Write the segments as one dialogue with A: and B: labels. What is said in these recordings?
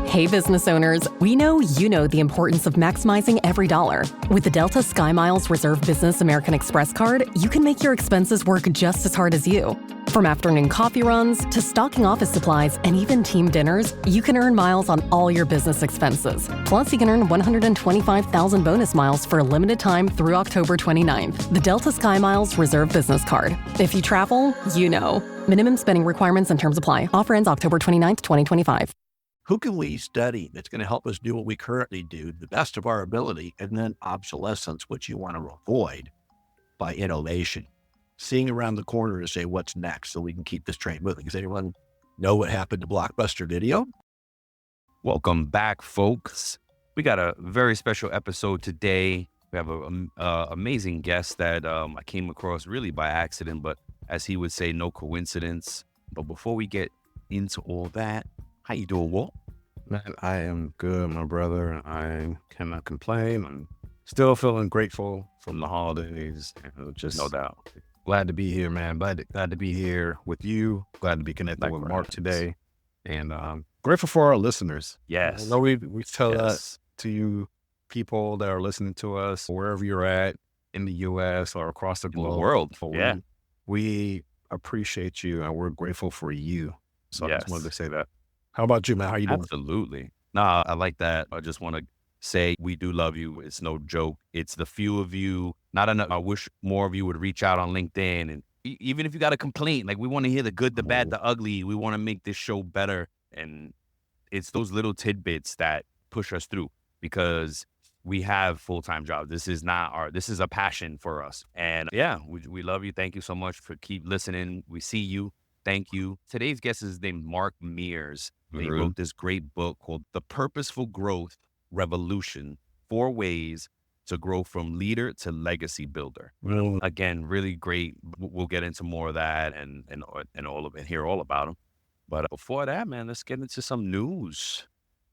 A: Hey, business owners, we know you know the importance of maximizing every dollar. With the Delta SkyMiles Reserve Business American Express card, you can make your expenses work just as hard as you. From afternoon coffee runs to stocking office supplies and even team dinners, you can earn miles on all your business expenses. Plus, you can earn 125,000 bonus miles for a limited time through October 29th. The Delta SkyMiles Reserve Business Card. If you travel, you know. Minimum spending requirements and terms apply. Offer ends October 29th, 2025.
B: Who can we study that's going to help us do what we currently do, the best of our ability, and then obsolescence, which you want to avoid by innovation, seeing around the corner to say what's next so we can keep this train moving. Does anyone know what happened to Blockbuster Video?
C: Welcome back, folks. We got a very special episode today. We have an amazing guest that I came across really by accident, but as he would say, no coincidence. But before we get into all that, how you doing, Walt?
D: Man, I am good, my brother. I cannot complain. I'm still feeling grateful from the holidays. Just
C: No doubt.
D: glad to be here, man. Glad to be here with you. Glad to be connected with Mark today. And grateful for our listeners.
C: Yes.
D: I know we tell that
C: Yes.
D: to you people that are listening to us, wherever you're at in the U.S. or across the
C: In the
D: globe.
C: world. Yeah.
D: We appreciate you and we're grateful for you. So I just
C: Yes.
D: wanted to say that. How about you, man? How you doing?
C: Absolutely. Nah, I like that. I just want to say we do love you. It's no joke. It's the few of you, not enough. I wish more of you would reach out on LinkedIn. And even if you got a complaint, like we want to hear the good, the bad, the ugly. We want to make this show better. And it's those little tidbits that push us through because we have full-time jobs. This is a passion for us. And yeah, we love you. Thank you so much for keep listening. We see you. Thank you. Today's guest is named Mark Mears. He wrote this great book called The Purposeful Growth Revolution, 4 Ways to Grow from Leader to Legacy Builder.
D: Well,
C: Again, really great. We'll get into more of that and all of it, hear all about him. But before that, man, let's get into some news.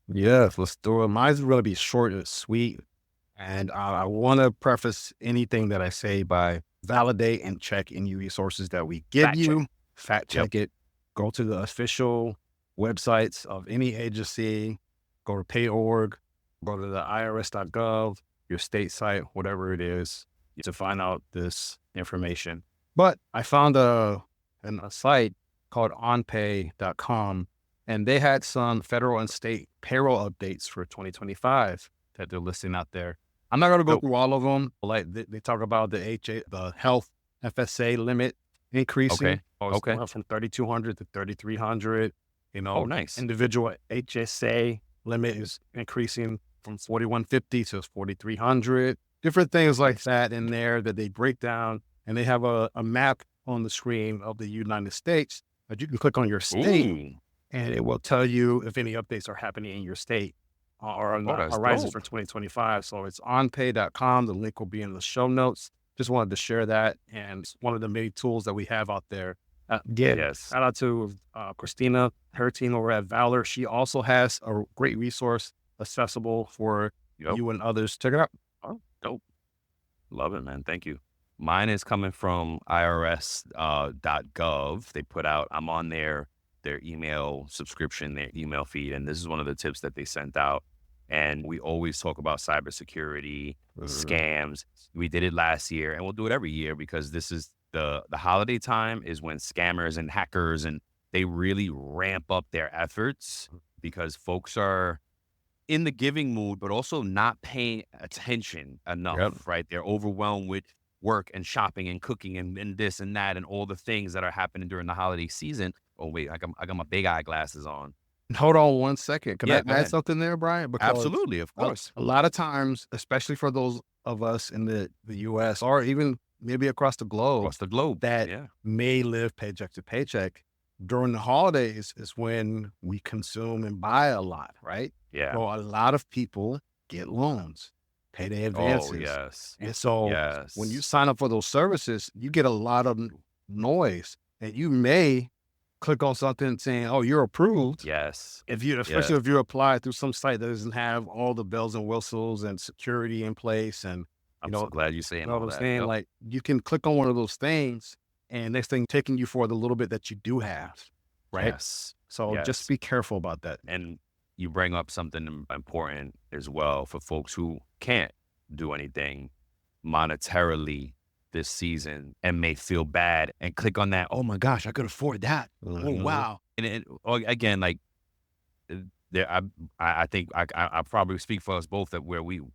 D: yes, let's do it. Mine's really be short and sweet. And I want to preface anything that I say by validate and check any resources that we give
C: Fact
D: you.
C: check.
D: Fact check it. Go to the official websites of any agency. Go to pay.org. Go to the irs.gov, your state site, whatever it is, to find out this information. But I found a site called onpay.com, and they had some federal and state payroll updates for 2025 that they're listing out there. I'm not going to go through all of them. Like they talk about the health FSA limit increasing.
C: Okay. Okay.
D: Went from 3,200 to 3,300.
C: Oh, nice.
D: Individual HSA limit is increasing from 4,150 to 4,300. Different things like that in there that they break down, and they have a map on the screen of the United States that you can click on your state,
C: Ooh.
D: and it will tell you if any updates are happening in your state or on the
C: that's
D: horizon
C: dope.
D: for 2025. So it's onpay.com. The link will be in the show notes. Just wanted to share that, and it's one of the many tools that we have out there.
C: Yes.
D: Shout out to Christina, her team over at Valor. She also has a great resource accessible for
C: Yep.
D: you and others. Check it out.
C: Oh, dope. Love it, man. Thank you. Mine is coming from irs.gov. They put out, I'm on their email subscription, their email feed, and this is one of the tips that they sent out. And we always talk about cybersecurity, scams. We did it last year, and we'll do it every year because this is the holiday time is when scammers and hackers, and they really ramp up their efforts because folks are in the giving mood, but also not paying attention enough, right? They're overwhelmed with work and shopping and cooking and this and that and all the things that are happening during the holiday season. Oh, wait, I got my big eye glasses on.
D: Hold on one second. Can
C: Yeah,
D: I
C: go
D: add
C: ahead.
D: something there, Brian? Because
C: Absolutely, of course.
D: a lot of times, especially for those of us in the U.S. or even maybe across the globe,
C: Across the globe.
D: that
C: Yeah.
D: may live paycheck to paycheck, during the holidays is when we consume and buy a lot, right?
C: Yeah.
D: So a lot of people get loans, payday advances.
C: Oh, yes.
D: And so
C: Yes.
D: when you sign up for those services, you get a lot of noise, and you may click on something saying, "Oh, you're approved."
C: Yes.
D: Especially if you apply through some site that doesn't have all the bells and whistles and security in place, and
C: I'm so glad you're saying
D: you know
C: all
D: what I'm
C: that.
D: saying?
C: Yep.
D: Like you can click on one of those things, and next thing taking you for the little bit that you do have, right?
C: Yes.
D: So
C: Yes.
D: just be careful about that.
C: And you bring up something important as well for folks who can't do anything monetarily this season and may feel bad and click on that. Oh my gosh, I could afford that. Oh, wow. And again, like there, I think I probably speak for us both that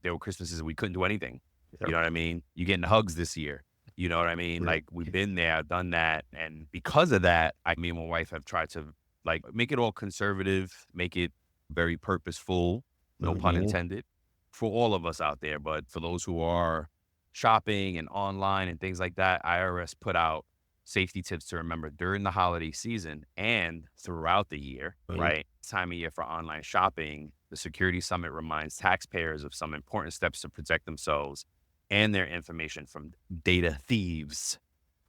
C: there were Christmases we couldn't do anything. Yep. You know what I mean? You're getting hugs this year. You know what I mean? Right. Like we've been there, done that. And because of that, me and my wife have tried to like make it all conservative, make it very purposeful, no pun intended, for all of us out there. But for those who are shopping and online and things like that, IRS put out safety tips to remember during the holiday season and throughout the year, right? Time of year for online shopping. The Security Summit reminds taxpayers of some important steps to protect themselves and their information from data thieves.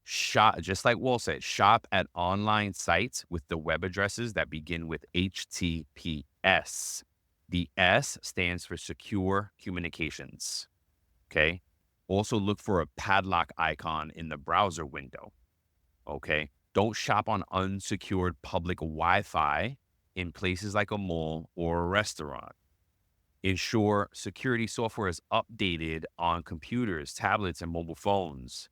C: Shop, just like Walt said, shop at online sites with the web addresses that begin with HTTPS. The S stands for secure communications. Okay. Also look for a padlock icon in the browser window. Okay. Don't shop on unsecured public Wi-Fi in places like a mall or a restaurant. Ensure security software is updated on computers, tablets, and mobile phones.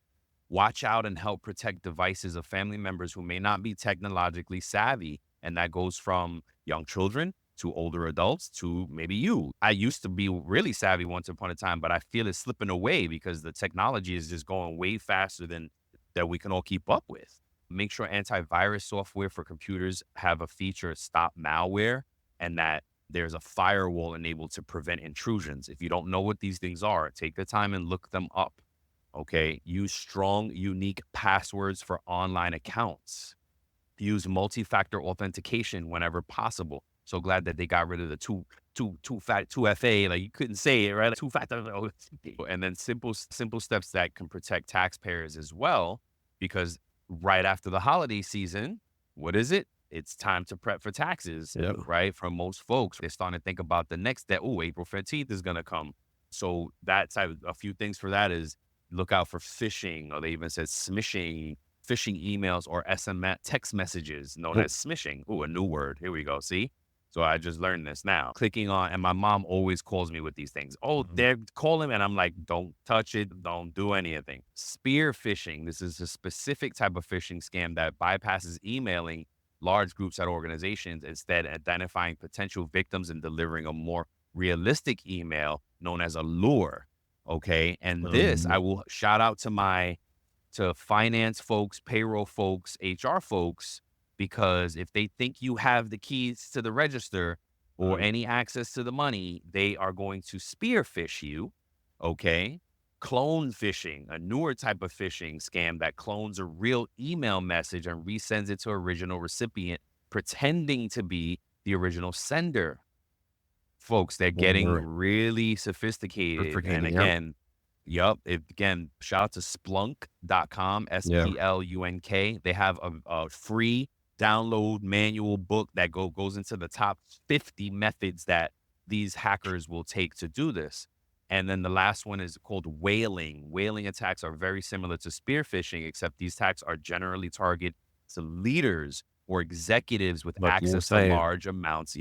C: Watch out and help protect devices of family members who may not be technologically savvy. And that goes from young children to older adults to maybe you. I used to be really savvy once upon a time, but I feel it's slipping away because the technology is just going way faster than that we can all keep up with. Make sure antivirus software for computers have a feature stop malware and that there's a firewall enabled to prevent intrusions. If you don't know what these things are, take the time and look them up. Okay. Use strong, unique passwords for online accounts. Use multi-factor authentication whenever possible. So glad that they got rid of the 2FA. Like you couldn't say it, right? Like 2-factor. And then simple steps that can protect taxpayers as well, because right after the holiday season, what is it? It's time to prep for taxes, right? For most folks, they're starting to think about the next step. Oh, April 15th is going to come. So that's a few things for that is look out for phishing, or they even said smishing, phishing emails or SMS text messages known as smishing. Oh, a new word. Here we go. See? So I just learned this now. Clicking on, and my mom always calls me with these things. Oh, they're calling, and I'm like, don't touch it. Don't do anything. Spear phishing. This is a specific type of phishing scam that bypasses emailing large groups at organizations, instead identifying potential victims and delivering a more realistic email known as a lure. Okay. And this, I will shout out to finance folks, payroll folks, HR folks, because if they think you have the keys to the register or any access to the money, they are going to spear phish you. Okay. Clone phishing, a newer type of phishing scam that clones a real email message and resends it to original recipient, pretending to be the original sender. Folks, they're getting really sophisticated. And again, again, shout out to Splunk.com, SPLUNK. They have a free download manual book that goes into the top 50 methods that these hackers will take to do this. And then the last one is called whaling. Whaling attacks are very similar to spear phishing, except these attacks are generally targeted to leaders or executives with access to large amounts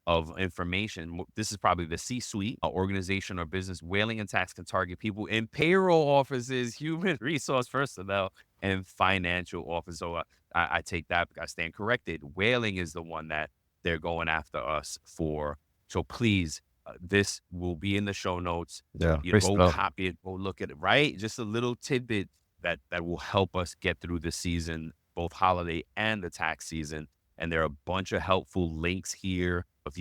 C: of information. This is probably the C-suite, organization or business. Whaling attacks can target people in payroll offices, human resource personnel, and financial office. So I take that, I stand corrected. Whaling is the one that they're going after us for. So please, this will be in the show notes. Go copy it, go look at it, right? Just a little tidbit that will help us get through the season, both holiday and the tax season. And there are a bunch of helpful links here. If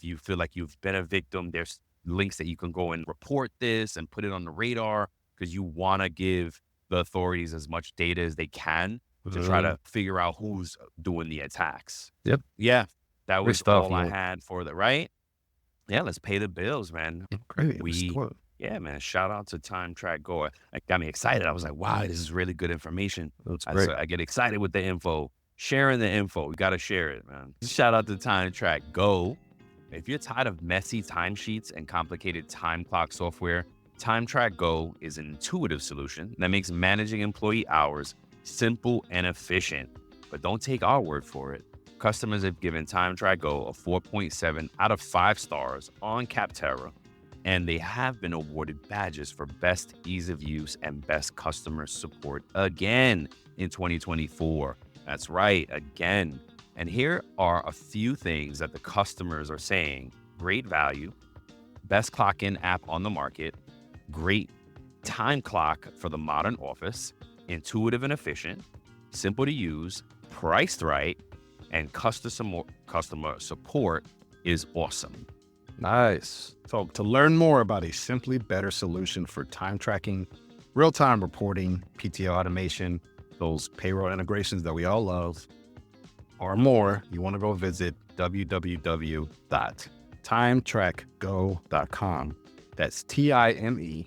C: you feel like you've been a victim, there's links that you can go and report this and put it on the radar, because you want to give the authorities as much data as they can to try to figure out who's doing the attacks. Yeah. That was all I had for that, right? Yeah, let's pay the bills, man.
D: Great.
C: Yeah, man. Shout out to Time Track Go. It got me excited. I was like, wow, this is really good information.
D: That's great.
C: I get excited with the info. Sharing the info. We got to share it, man. Shout out to Time Track Go. If you're tired of messy timesheets and complicated time clock software, Time Track Go is an intuitive solution that makes managing employee hours simple and efficient. But don't take our word for it. Customers have given TimeTrack Go a 4.7 out of 5 stars on Capterra, and they have been awarded badges for best ease of use and best customer support again in 2024. That's right, again. And here are a few things that the customers are saying. Great value, best clock-in app on the market, great time clock for the modern office, intuitive and efficient, simple to use, priced right, and customer support is awesome.
D: Nice. So to learn more about a simply better solution for time tracking, real-time reporting, PTO automation, those payroll integrations that we all love, or more, you want to go visit www.timetrackgo.com. That's TIMETRAK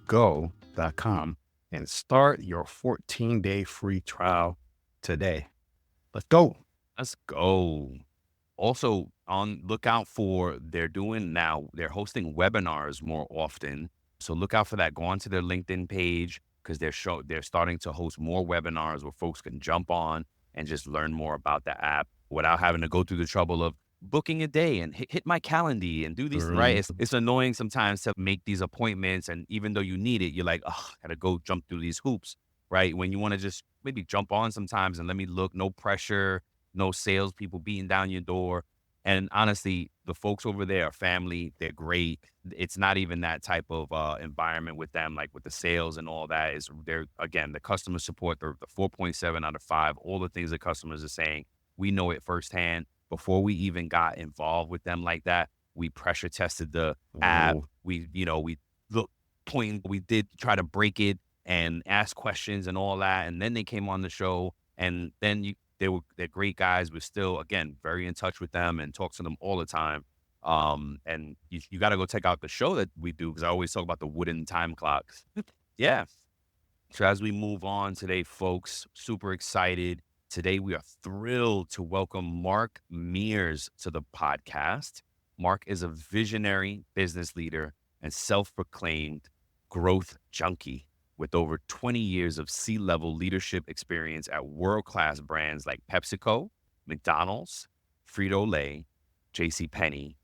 D: go.com and start your 14-day free trial today. Let's go.
C: Let's go. Also, on lookout for, they're hosting webinars more often. So look out for that. Go onto their LinkedIn page because they're starting to host more webinars where folks can jump on and just learn more about the app without having to go through the trouble of booking a day and hit my calendar and do these, right? It's annoying sometimes to make these appointments. And even though you need it, you're like, oh, I gotta go jump through these hoops, right? When you want to just maybe jump on sometimes and let me look, no pressure, no salespeople beating down your door. And honestly, the folks over there are family. They're great. It's not even that type of environment with them, like with the sales and all that. Again, the customer support, the 4.7 out of 5, all the things that customers are saying, we know it firsthand. Before we even got involved with them like that, we pressure tested the app. We did try to break it and ask questions and all that. And then they came on the show, and then they're great guys. We're still, again, very in touch with them and talk to them all the time. And you got to go check out the show that we do, because I always talk about the wooden time clocks. Yeah. So as we move on today, folks, super excited. Today, we are thrilled to welcome Mark Mears to the podcast. Mark is a visionary business leader and self-proclaimed growth junkie with over 20 years of C-level leadership experience at world-class brands like PepsiCo, McDonald's, Frito-Lay, JCPenney,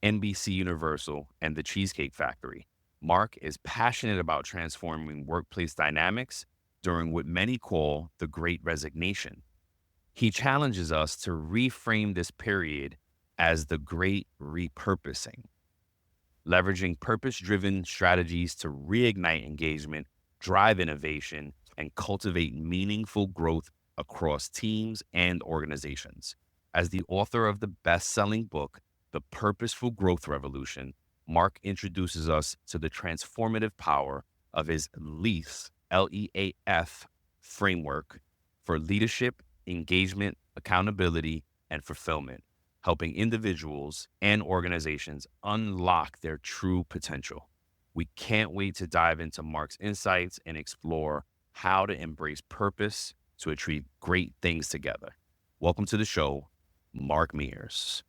C: NBC Universal, and the Cheesecake Factory. Mark is passionate about transforming workplace dynamics during what many call the Great Resignation. He challenges us to reframe this period as the Great Repurposing, leveraging purpose-driven strategies to reignite engagement, drive innovation, and cultivate meaningful growth across teams and organizations. As the author of the best-selling book, The Purposeful Growth Revolution, Mark introduces us to the transformative power of his LEAF, L-E-A-F, framework for leadership, engagement, accountability, and fulfillment, helping individuals and organizations unlock their true potential. We can't wait to dive into Mark's insights and explore how to embrace purpose to achieve great things together. Welcome to the show, Mark Mears.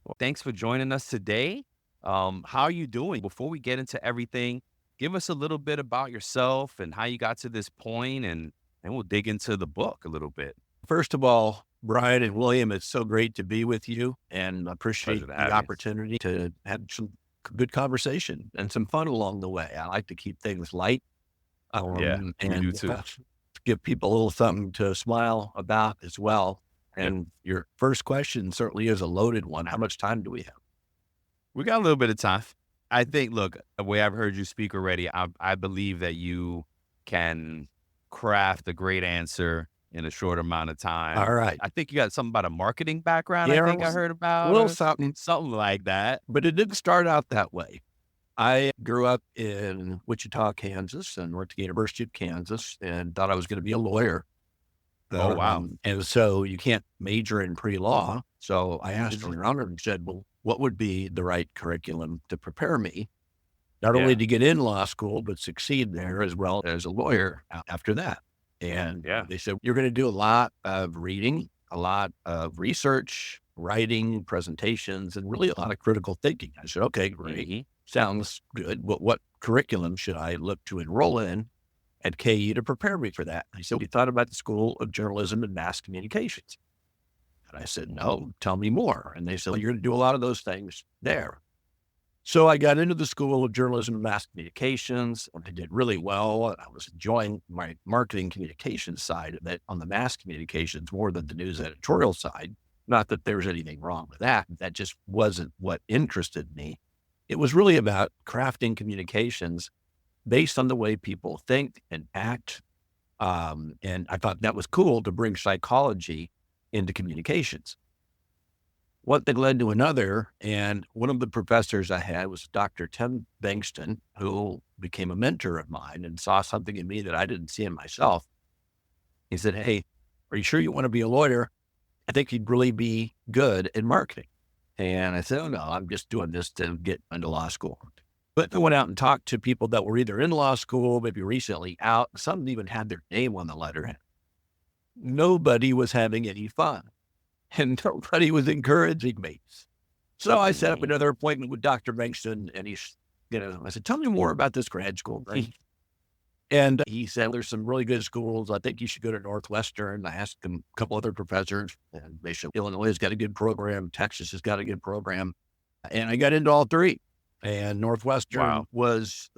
C: Well, thanks for joining us today. How are you doing? Before we get into everything, give us a little bit about yourself and how you got to this point, and we'll dig into the book a little bit.
B: First of all, Brian and William, it's so great to be with you, and appreciate the opportunity to have some good conversation and some fun along the way. I like to keep things light.
C: And
B: you do too. Give people a little something to smile about as well. And your first question certainly is a loaded one. How much time do we have?
C: We got a little bit of time. I think, look, the way I've heard you speak already, I believe that you can craft a great answer in a short amount of time.
B: All right.
C: I think you got something about a marketing background. I think I heard about
B: a little something
C: like that.
B: But it didn't start out that way. I grew up in Wichita, Kansas, and went to the University of Kansas, and thought I was going to be a lawyer.
C: Oh, wow.
B: And so you can't major in pre-law. So I asked around and said, well, what would be the right curriculum to prepare me, not only to get in law school, but succeed there as well as a lawyer after that? And they said, you're going to do a lot of reading, a lot of research, writing, presentations, and really a lot of critical thinking. I said, okay, great. Sounds good. What curriculum should I look to enroll in? at KU to prepare me for that. He said, "You thought about the School of Journalism and Mass Communications?" And I said, "No, tell me more." And they said, "Well, you're going to do a lot of those things there." So I got into the School of Journalism and Mass Communications. I did really well. And I was enjoying my marketing communications side of it on the mass communications more than the news editorial side. Not that there was anything wrong with that. That just wasn't what interested me. It was really about crafting communications based on the way people think and act. And I thought that was cool to bring psychology into communications. One thing led to another, and one of the professors I had was Dr. Tim Bankston, who became a mentor of mine and saw something in me that I didn't see in myself. He said, "Hey, are you sure you want to be a lawyer? I think you'd really be good in marketing." And I said, "Oh, no, I'm just doing this to get into law school." But I went out and talked to people that were either in law school, maybe recently out. Some even had their name on the letterhead. Nobody was having any fun. And nobody was encouraging me. So I set up another appointment with Dr. Bankston, and I said, "Tell me more about this grad school thing." And he said, "There's some really good schools. I think you should go to Northwestern." I asked him a couple other professors, and they said, "Illinois has got a good program. Texas has got a good program." And I got into all three. And Northwestern was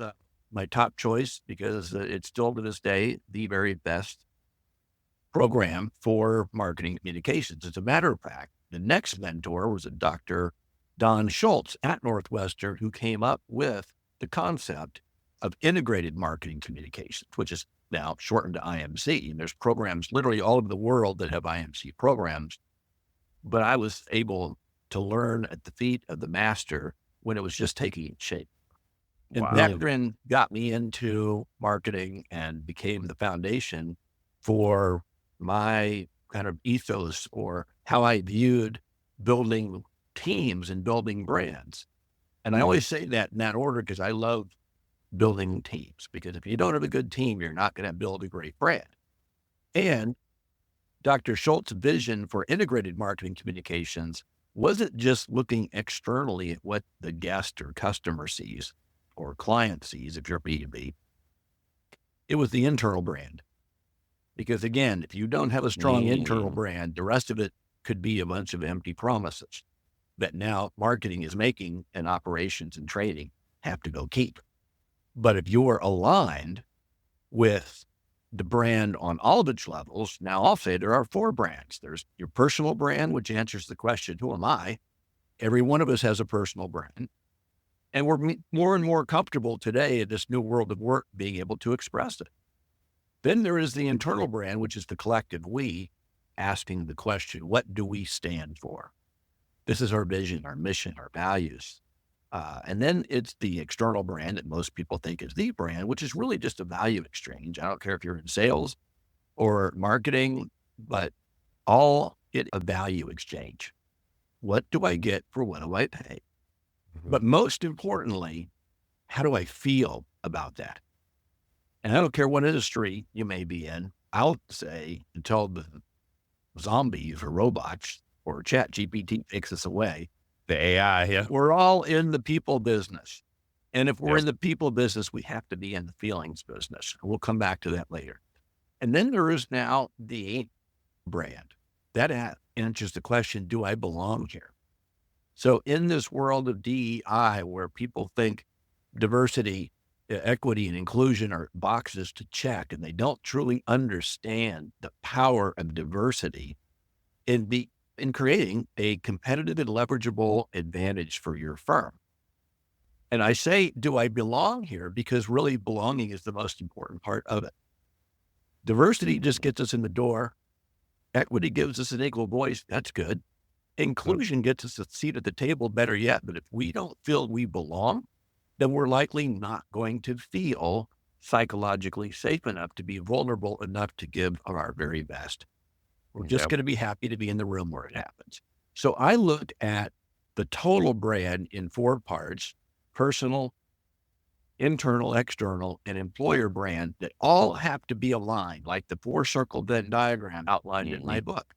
B: my top choice because it's still to this day the very best program for marketing communications. As a matter of fact, the next mentor was a Dr. Don Schultz at Northwestern, who came up with the concept of integrated marketing communications, which is now shortened to IMC. And there's programs literally all over the world that have IMC programs. But I was able to learn at the feet of the master when it was just taking shape. And that then got me into marketing and became the foundation for my kind of ethos, or how I viewed building teams and building brands. And I always say that in that order because I love building teams, because if you don't have a good team, you're not going to build a great brand. And Dr. Schultz's vision for integrated marketing communications wasn't just looking externally at what the guest or customer sees or client sees if you're B2B. It was the internal brand. Because again, if you don't have a strong internal brand, the rest of it could be a bunch of empty promises that now marketing is making and operations and trading have to go keep. But if you're aligned with the brand on all of its levels, now I'll say there are 4 brands. There's your personal brand, which answers the question, who am I? Every one of us has a personal brand. And we're more and more comfortable today in this new world of work being able to express it. Then there is the internal brand, which is the collective we, asking the question, what do we stand for? This is our vision, our mission, our values. And then it's the external brand that most people think is the brand, which is really just a value exchange. I don't care if you're in sales or marketing, but all it a value exchange. What do I get for what do I pay? But most importantly, how do I feel about that? And I don't care what industry you may be in. I'll say, until the zombies or robots or ChatGPT takes us away,
C: The AI,
B: we're all in the people business. And if we're in the people business, we have to be in the feelings business. We'll come back to that later. And then there is now the brand. That answers the question, do I belong here? So in this world of DEI, where people think diversity, equity, and inclusion are boxes to check, and they don't truly understand the power of diversity in creating a competitive and leverageable advantage for your firm. And I say, do I belong here? Because really belonging is the most important part of it. Diversity just gets us in the door. Equity gives us an equal voice. That's good. Inclusion gets us a seat at the table, better yet. But if we don't feel we belong, then we're likely not going to feel psychologically safe enough to be vulnerable enough to give of our very best. We're just going to be happy to be in the room where it happens. So I looked at the total brand in 4 parts: personal, internal, external, and employer brand, that all have to be aligned, like the 4-circle Venn diagram outlined in my book.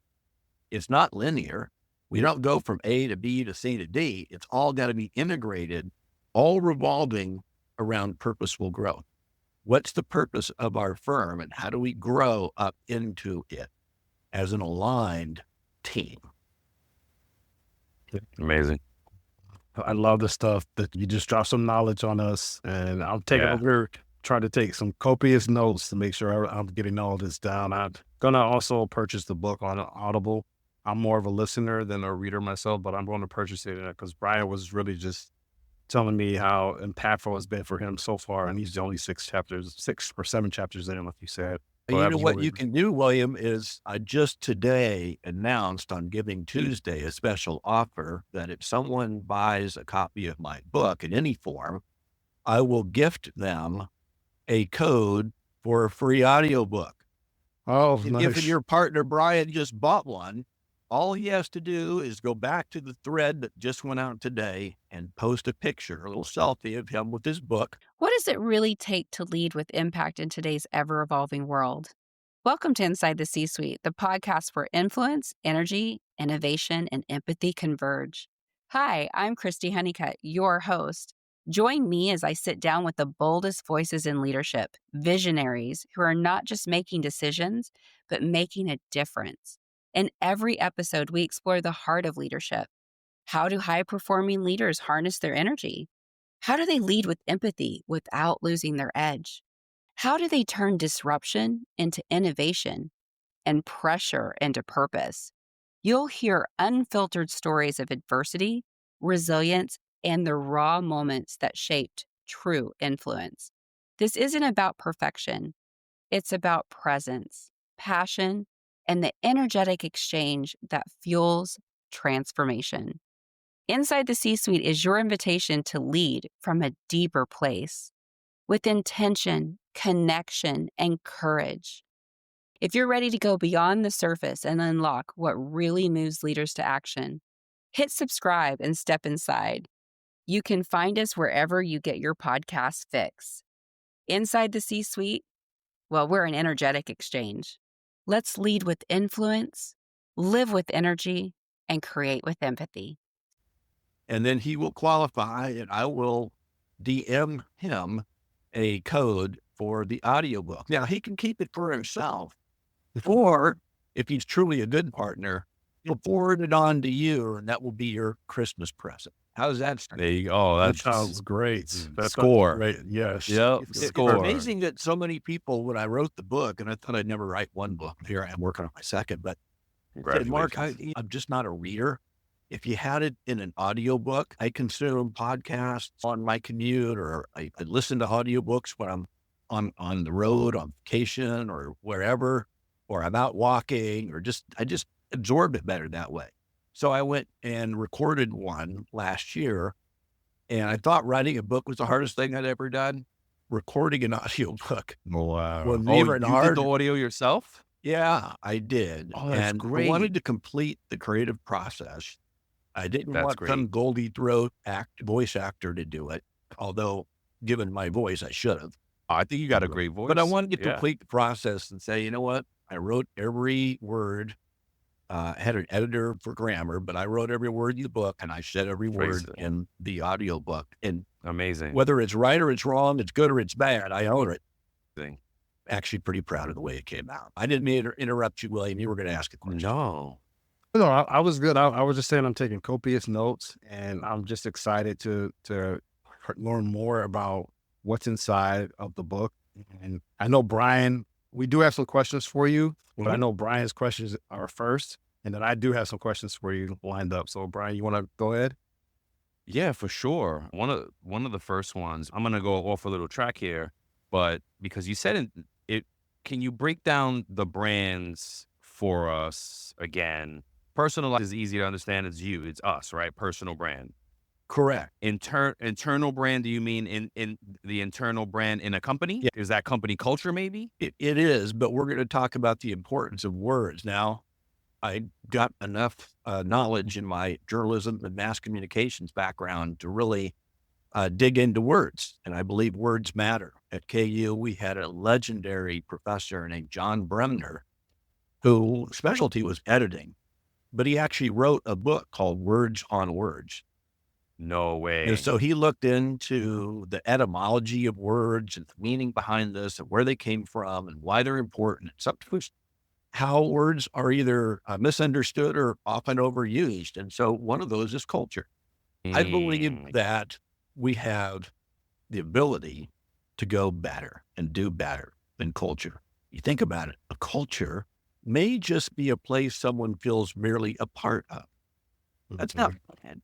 B: It's not linear. We don't go from A to B to C to D. It's all got to be integrated, all revolving around purposeful growth. what's the purpose of our firm and how do we grow up into it as an aligned team?
C: Amazing.
D: I love the stuff that you just dropped some knowledge on us, and I'm taking
C: Yeah.
D: over, trying to take some copious notes to make sure I'm getting all this down. I'm gonna also purchase the book on Audible. I'm more of a listener than a reader myself, but I'm going to purchase it because Brian was really just telling me how impactful it's been for him so far, and he's only 6 or 7 chapters in, like you said. So
B: You
D: that
B: know
D: was
B: what
D: really
B: you can do, William, is I just today announced on Giving Tuesday a special offer that if someone buys a copy of my book in any form, I will gift them a code for a free audiobook.
D: Oh,
B: And
D: nice.
B: if your partner, Brian, just bought one, all he has to do is go back to the thread that just went out today and post a picture, a little selfie of him with his book.
E: What does it really take to lead with impact in today's ever-evolving world? Welcome to Inside the C-Suite, the podcast where influence, energy, innovation, and empathy converge. Hi, I'm Christy Honeycutt, your host. Join me as I sit down with the boldest voices in leadership, visionaries who are not just making decisions, but making a difference. In every episode, we explore the heart of leadership. How do high-performing leaders harness their energy? How do they lead with empathy without losing their edge? How do they turn disruption into innovation and pressure into purpose? You'll hear unfiltered stories of adversity, resilience, and the raw moments that shaped true influence. This isn't about perfection. It's about presence, passion, and the energetic exchange that fuels transformation. Inside the C-Suite is your invitation to lead from a deeper place with intention, connection, and courage. If you're ready to go beyond the surface and unlock what really moves leaders to action, hit subscribe and step inside. You can find us wherever you get your podcast fix. Inside the C-Suite, well, we're an energetic exchange. Let's lead with influence, live with energy, and create with empathy.
B: And then he will qualify and I will DM him a code for the audiobook. Now he can keep it for himself, or if he's truly a good partner, he'll forward it on to you and that will be your Christmas present. How's that sound?
C: There you go.
D: That
C: That's
D: sounds great. That sounds
C: score.
D: great. Yes.
C: Yep.
B: It's
C: Score.
B: amazing that so many people, when I wrote the book, and I thought I'd never write one book, here I am working on my second, but said, Mark, I'm just not a reader. If you had it in an audiobook, I consume podcasts on my commute, or I listen to audiobooks when I'm on the road, on vacation, or wherever, or I'm out walking, or I just absorb it better that way. So I went and recorded one last year, and I thought writing a book was the hardest thing I'd ever done. Recording an audiobook
D: Wow.
B: was
C: Oh,
B: even
C: you
B: harder.
C: did the audio yourself?
B: Yeah, I did.
C: Oh, that's
B: and
C: great.
B: I wanted to complete the creative process. I didn't
C: That's
B: want
C: great.
B: some Goldie throat voice actor to do it, although given my voice, I should have.
C: I think you got a great voice.
B: But I wanted to
C: Yeah.
B: complete the process and say, you know what? I wrote every word. I had an editor for grammar, but I wrote every word in the book and I said every
C: Praise
B: word
C: it.
B: in the audiobook. And
C: Amazing.
B: whether it's right or it's wrong, it's good or it's bad, I own it.
C: Thing.
B: Actually pretty proud of the way it came out. I didn't mean to interrupt you, William. You were going to ask a question.
C: No.
D: No, I was good. I was just saying I'm taking copious notes, and I'm just excited to learn more about what's inside of the book. And I know, Brian, we do have some questions for you, but I know Brian's questions are first, and then I do have some questions for you lined up. So, Brian, you want to go ahead?
C: Yeah, for sure. One of the first ones, I'm gonna go off a little track here, but because you said it, can you break down the brands for us again? Personal is easy to understand. It's you, it's us, right? Personal brand.
B: Correct.
C: Internal brand, do you mean in the internal brand in a company?
B: Yeah.
C: Is that company culture maybe?
B: It is, but we're going to talk about the importance of words. Now, I got enough knowledge in my journalism and mass communications background to really dig into words. And I believe words matter. At KU, we had a legendary professor named John Bremner, whose specialty was editing, but he actually wrote a book called Words on Words.
C: No way.
B: And so he looked into the etymology of words and the meaning behind this and where they came from and why they're important. Sometimes how words are either misunderstood or often overused. And so one of those is culture. I believe that we have the ability to go better and do better than culture. You think about it, a culture may just be a place someone feels merely a part of. That's not bad.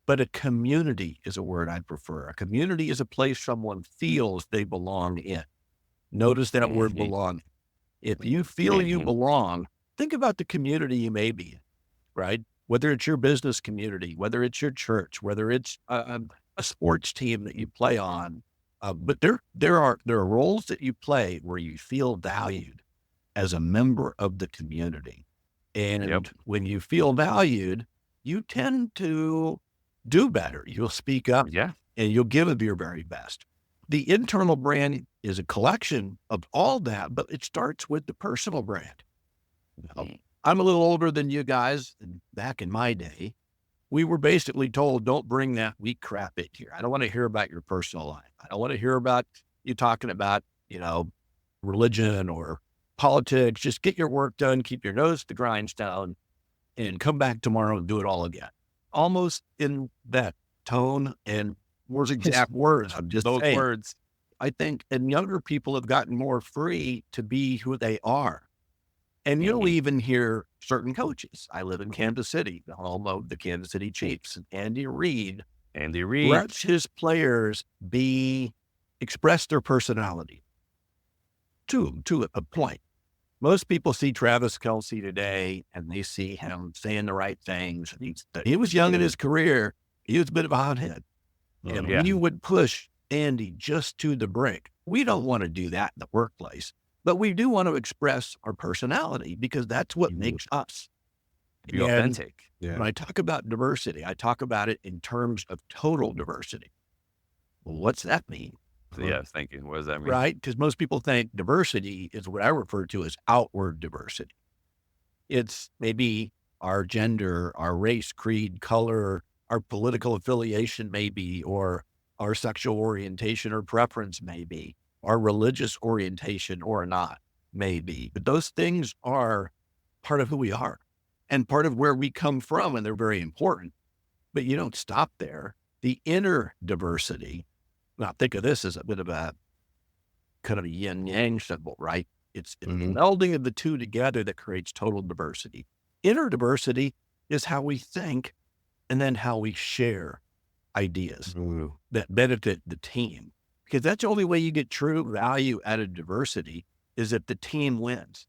B: But a community is a word I prefer. A community is a place someone feels they belong in. Notice that word belong. If you feel you belong, think about the community you may be in, right? Whether it's your business community, whether it's your church, whether it's a sports team that you play on. But there are roles that you play where you feel valued as a member of the community. And when you feel valued, you tend to do better. You'll speak up and you'll give of your very best. The internal brand is a collection of all that, but it starts with the personal brand. I'm a little older than you guys. And back in my day, we were basically told, don't bring that weak crap in here. I don't want to hear about your personal life. I don't want to hear about you talking about, religion or politics. Just get your work done, keep your nose to the grindstone, and come back tomorrow and do it all again. Almost in that tone and words, exact words. I'm just
C: those
B: saying.
C: Words.
B: I think, and younger people have gotten more free to be who they are. And you'll even hear certain coaches. I live in Kansas City, the home of the Kansas City Chiefs. And Andy Reid lets his players express their personality to a point. Most people see Travis Kelce today and they see him saying the right things. He was young in his career. He was a bit of a hothead. And we would push Andy just to the brink. We don't want to do that in the workplace, but we do want to express our personality because that's what makes us.
C: Be authentic.
B: When I talk about diversity, I talk about it in terms of total diversity. Well, what's that mean?
C: Yes, thank you. What does that mean?
B: Right? Because most people think diversity is what I refer to as outward diversity. It's maybe our gender, our race, creed, color, our political affiliation maybe, or our sexual orientation or preference maybe, our religious orientation or not maybe. But those things are part of who we are and part of where we come from, and they're very important. But you don't stop there. The inner diversity, now think of this as a bit of a kind of a yin-yang symbol, right? It's the melding of the two together that creates total diversity. Inner diversity is how we think and then how we share ideas that benefit the team. Because that's the only way you get true value out of diversity is if the team wins.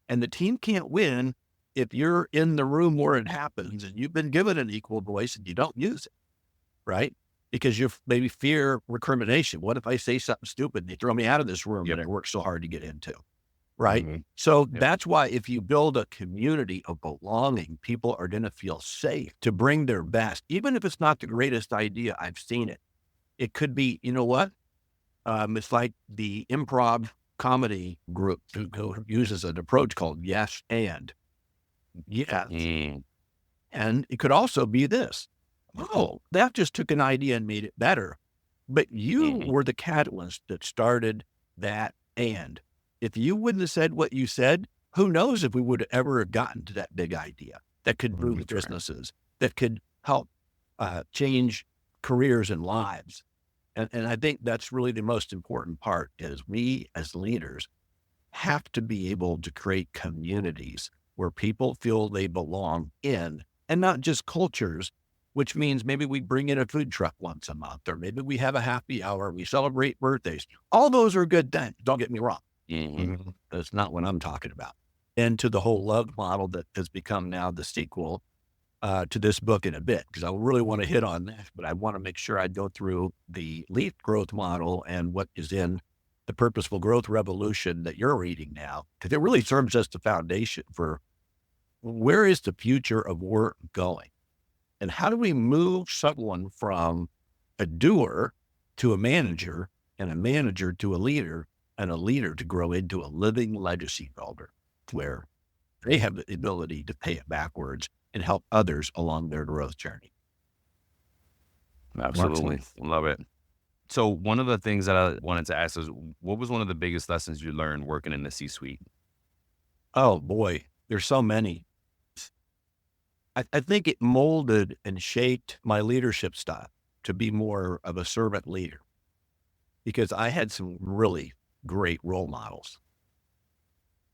B: And the team can't win if you're in the room where it happens and you've been given an equal voice and you don't use it, right? Because you maybe fear recrimination. What if I say something stupid and they throw me out of this room that I worked so hard to get into, right? So that's why if you build a community of belonging, people are going to feel safe to bring their best. Even if it's not the greatest idea, I've seen it. It could be, you know what? It's like the improv comedy group who uses an approach called yes and. Yes. And it could also be this. Oh, that just took an idea and made it better. But you were the catalyst that started that. And if you wouldn't have said what you said, who knows if we would have ever gotten to that big idea that could move businesses, that could help change careers and lives. And I think that's really the most important part is we as leaders have to be able to create communities where people feel they belong in, and not just cultures, which means maybe we bring in a food truck once a month, or maybe we have a happy hour, we celebrate birthdays. All those are good things. Don't get me wrong. That's not what I'm talking about. And to the whole love model that has become now the sequel to this book in a bit, because I really want to hit on that, but I want to make sure I go through the LEAP growth model and what is in the Purposeful Growth Revolution that you're reading now, because it really serves as the foundation for where is the future of work going? And how do we move someone from a doer to a manager, and a manager to a leader, and a leader to grow into a living legacy builder, where they have the ability to pay it backwards and help others along their growth journey?
C: Absolutely. Love it. So one of the things that I wanted to ask is, what was one of the biggest lessons you learned working in the C-suite?
B: Oh boy, there's so many. I think it molded and shaped my leadership style to be more of a servant leader, because I had some really great role models.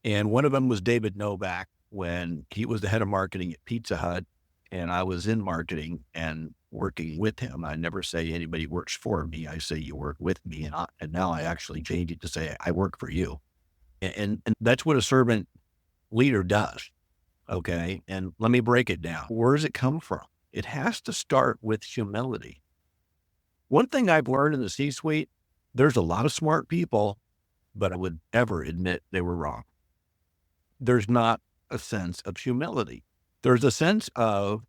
B: And one of them was David Novak when he was the head of marketing at Pizza Hut, and I was in marketing and working with him. I never say anybody works for me. I say you work with me. And now I actually change it to say I work for you. And that's what a servant leader does. Okay. And let me break it down. Where does it come from? It has to start with humility. One thing I've learned in the C-suite, there's a lot of smart people, but I would never admit they were wrong. There's not a sense of humility. There's a sense of,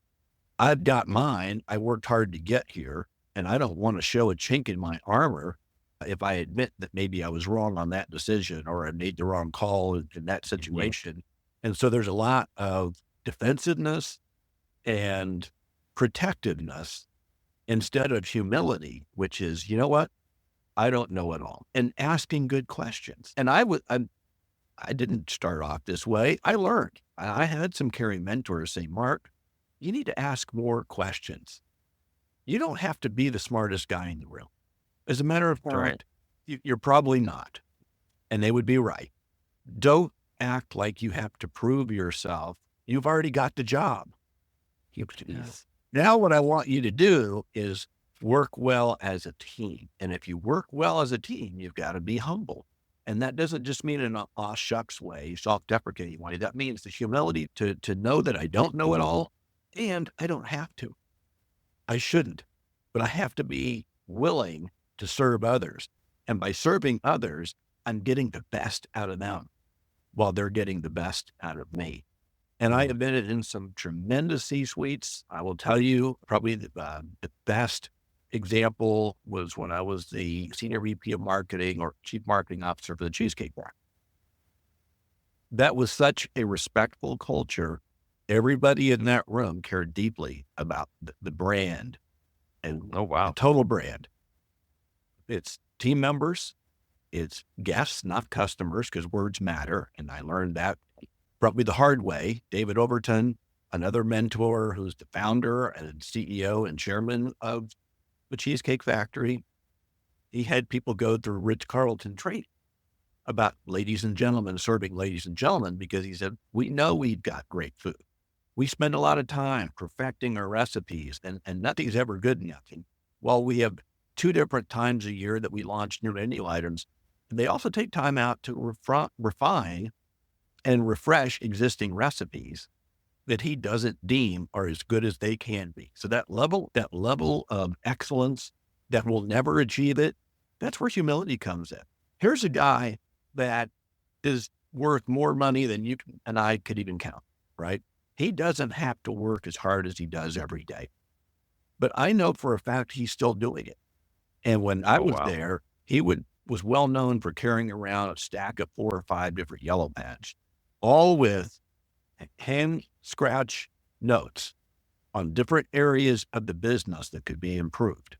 B: I've got mine, I worked hard to get here, and I don't want to show a chink in my armor if I admit that maybe I was wrong on that decision or I made the wrong call in that situation. And so there's a lot of defensiveness and protectiveness instead of humility, which is, you know what? I don't know it all, and asking good questions. And I didn't start off this way. I learned. I had some caring mentors say, Mark, you need to ask more questions. You don't have to be the smartest guy in the room. As a matter of fact, you're probably not. And they would be right. Don't act like you have to prove yourself. You've already got the job. Now what I want you to do is work well as a team. And if you work well as a team, you've got to be humble. And that doesn't just mean in an aw shucks way, self-deprecating way. That means the humility to know that I don't know it all, and I don't have to. I shouldn't, but I have to be willing to serve others. And by serving others, I'm getting the best out of them while they're getting the best out of me. And I have been in some tremendous C-suites. I will tell you, probably the best example was when I was the senior VP of marketing or chief marketing officer for the Cheesecake Factory. That was such a respectful culture. Everybody in that room cared deeply about the brand and the total brand. It's team members, it's guests, not customers, because words matter. And I learned that probably the hard way. David Overton, another mentor who's the founder and CEO and chairman of the Cheesecake Factory, he had people go through Ritz-Carlton training about ladies and gentlemen, serving ladies and gentlemen, because he said, we know we've got great food. We spend a lot of time perfecting our recipes, and nothing's ever good enough. Well, we have 2 different times a year that we launch new menu items. And they also take time out to refine and refresh existing recipes that he doesn't deem are as good as they can be. So that level of excellence that will never achieve it, that's where humility comes in. Here's a guy that is worth more money than you and I could even count, right? He doesn't have to work as hard as he does every day. But I know for a fact he's still doing it. And when I was there, he was well known for carrying around a stack of 4 or 5 different yellow pads, all with hand scratch notes on different areas of the business that could be improved.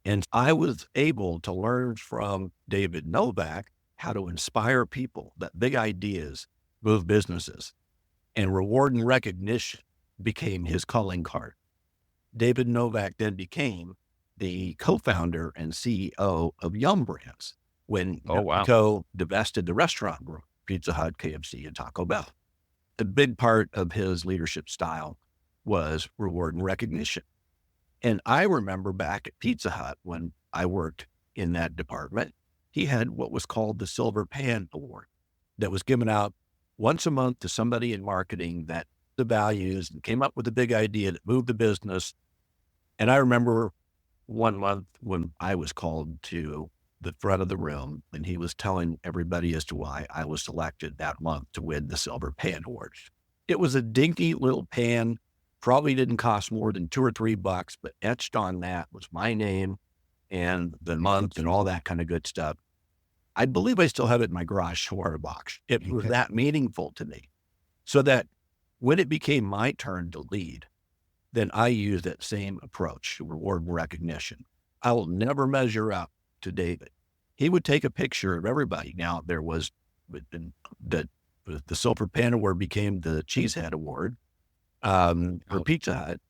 B: And I was able to learn from David Novak how to inspire people, that big ideas move businesses, and reward and recognition became his calling card. David Novak then became the co-founder and CEO of Yum Brands when Co divested the restaurant group, Pizza Hut, KFC, and Taco Bell. A big part of his leadership style was reward and recognition. And I remember back at Pizza Hut when I worked in that department, he had what was called the Silver Pan Award that was given out once a month to somebody in marketing that the values and came up with a big idea that moved the business. And I remember one month when I was called to the front of the room and he was telling everybody as to why I was selected that month to win the Silver Pan Award. It was a dinky little pan, probably didn't cost more than $2 or $3, but etched on that was my name and the month and all that kind of good stuff. I believe I still have it in my garage or box. It was that meaningful to me. So that when it became my turn to lead, then I use that same approach, reward and recognition. I will never measure up to David. He would take a picture of everybody. Now there was the Silver Pen Award became the Cheesehead Award for Pizza Hut,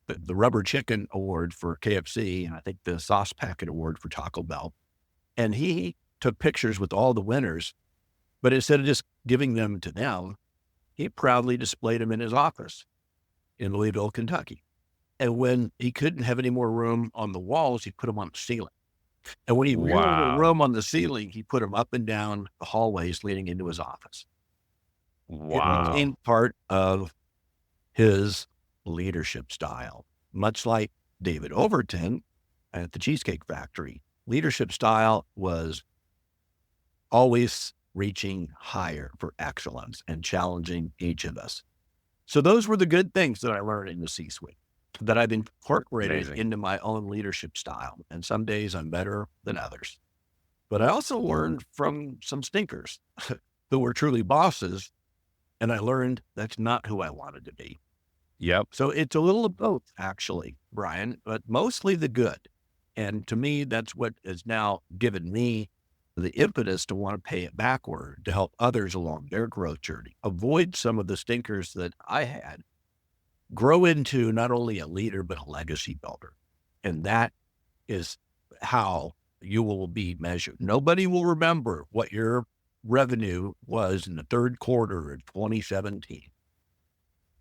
B: the Rubber Chicken Award for KFC, and I think the Sauce Packet Award for Taco Bell. And he took pictures with all the winners, but instead of just giving them to them, he proudly displayed them in his office in Louisville, Kentucky. And when he couldn't have any more room on the walls, he put them on the ceiling. And when he ran out of room on the ceiling, he put them up and down the hallways leading into his office.
C: Wow.
B: It became part of his leadership style, much like David Overton at the Cheesecake Factory. Leadership style was always reaching higher for excellence and challenging each of us. So those were the good things that I learned in the C-suite that I've incorporated into my own leadership style. And some days I'm better than others. But I also learned from some stinkers who were truly bosses. And I learned that's not who I wanted to be.
C: Yep.
B: So it's a little of both, actually, Brian, but mostly the good. And to me, that's what has now given me the impetus to want to pay it backward, to help others along their growth journey, avoid some of the stinkers that I had, grow into not only a leader, but a legacy builder. And that is how you will be measured. Nobody will remember what your revenue was in the third quarter of 2017.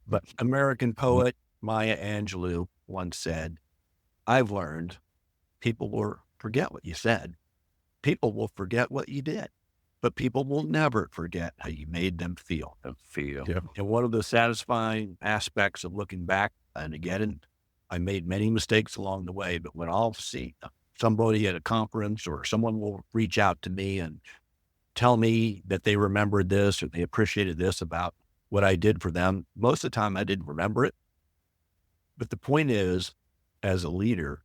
B: But American poet Maya Angelou once said, I've learned people will forget what you said. People will forget what you did, but people will never forget how you made them feel.
D: Yep.
B: And one of the satisfying aspects of looking back, and again, I made many mistakes along the way, but when I'll see somebody at a conference or someone will reach out to me and tell me that they remembered this or they appreciated this about what I did for them, most of the time I didn't remember it. But the point is, as a leader,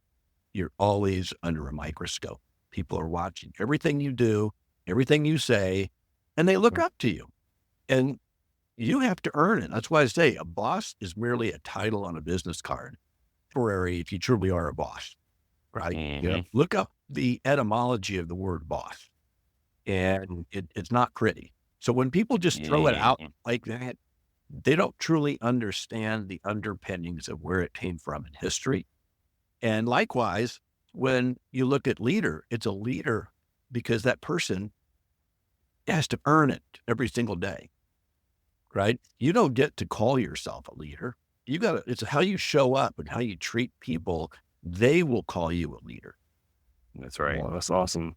B: you're always under a microscope. People are watching everything you do, everything you say, and they look up to you. And you have to earn it. That's why I say a boss is merely a title on a business card, temporary if you truly are a boss, right?
C: Mhm.
B: Look up the etymology of the word boss, and it's not pretty. So when people just throw it out like that, they don't truly understand the underpinnings of where it came from in history. And likewise, when you look at leader, it's a leader because that person has to earn it every single day, right? You don't get to call yourself a leader. It's how you show up and how you treat people. They will call you a leader.
C: That's right.
D: Well, that's awesome.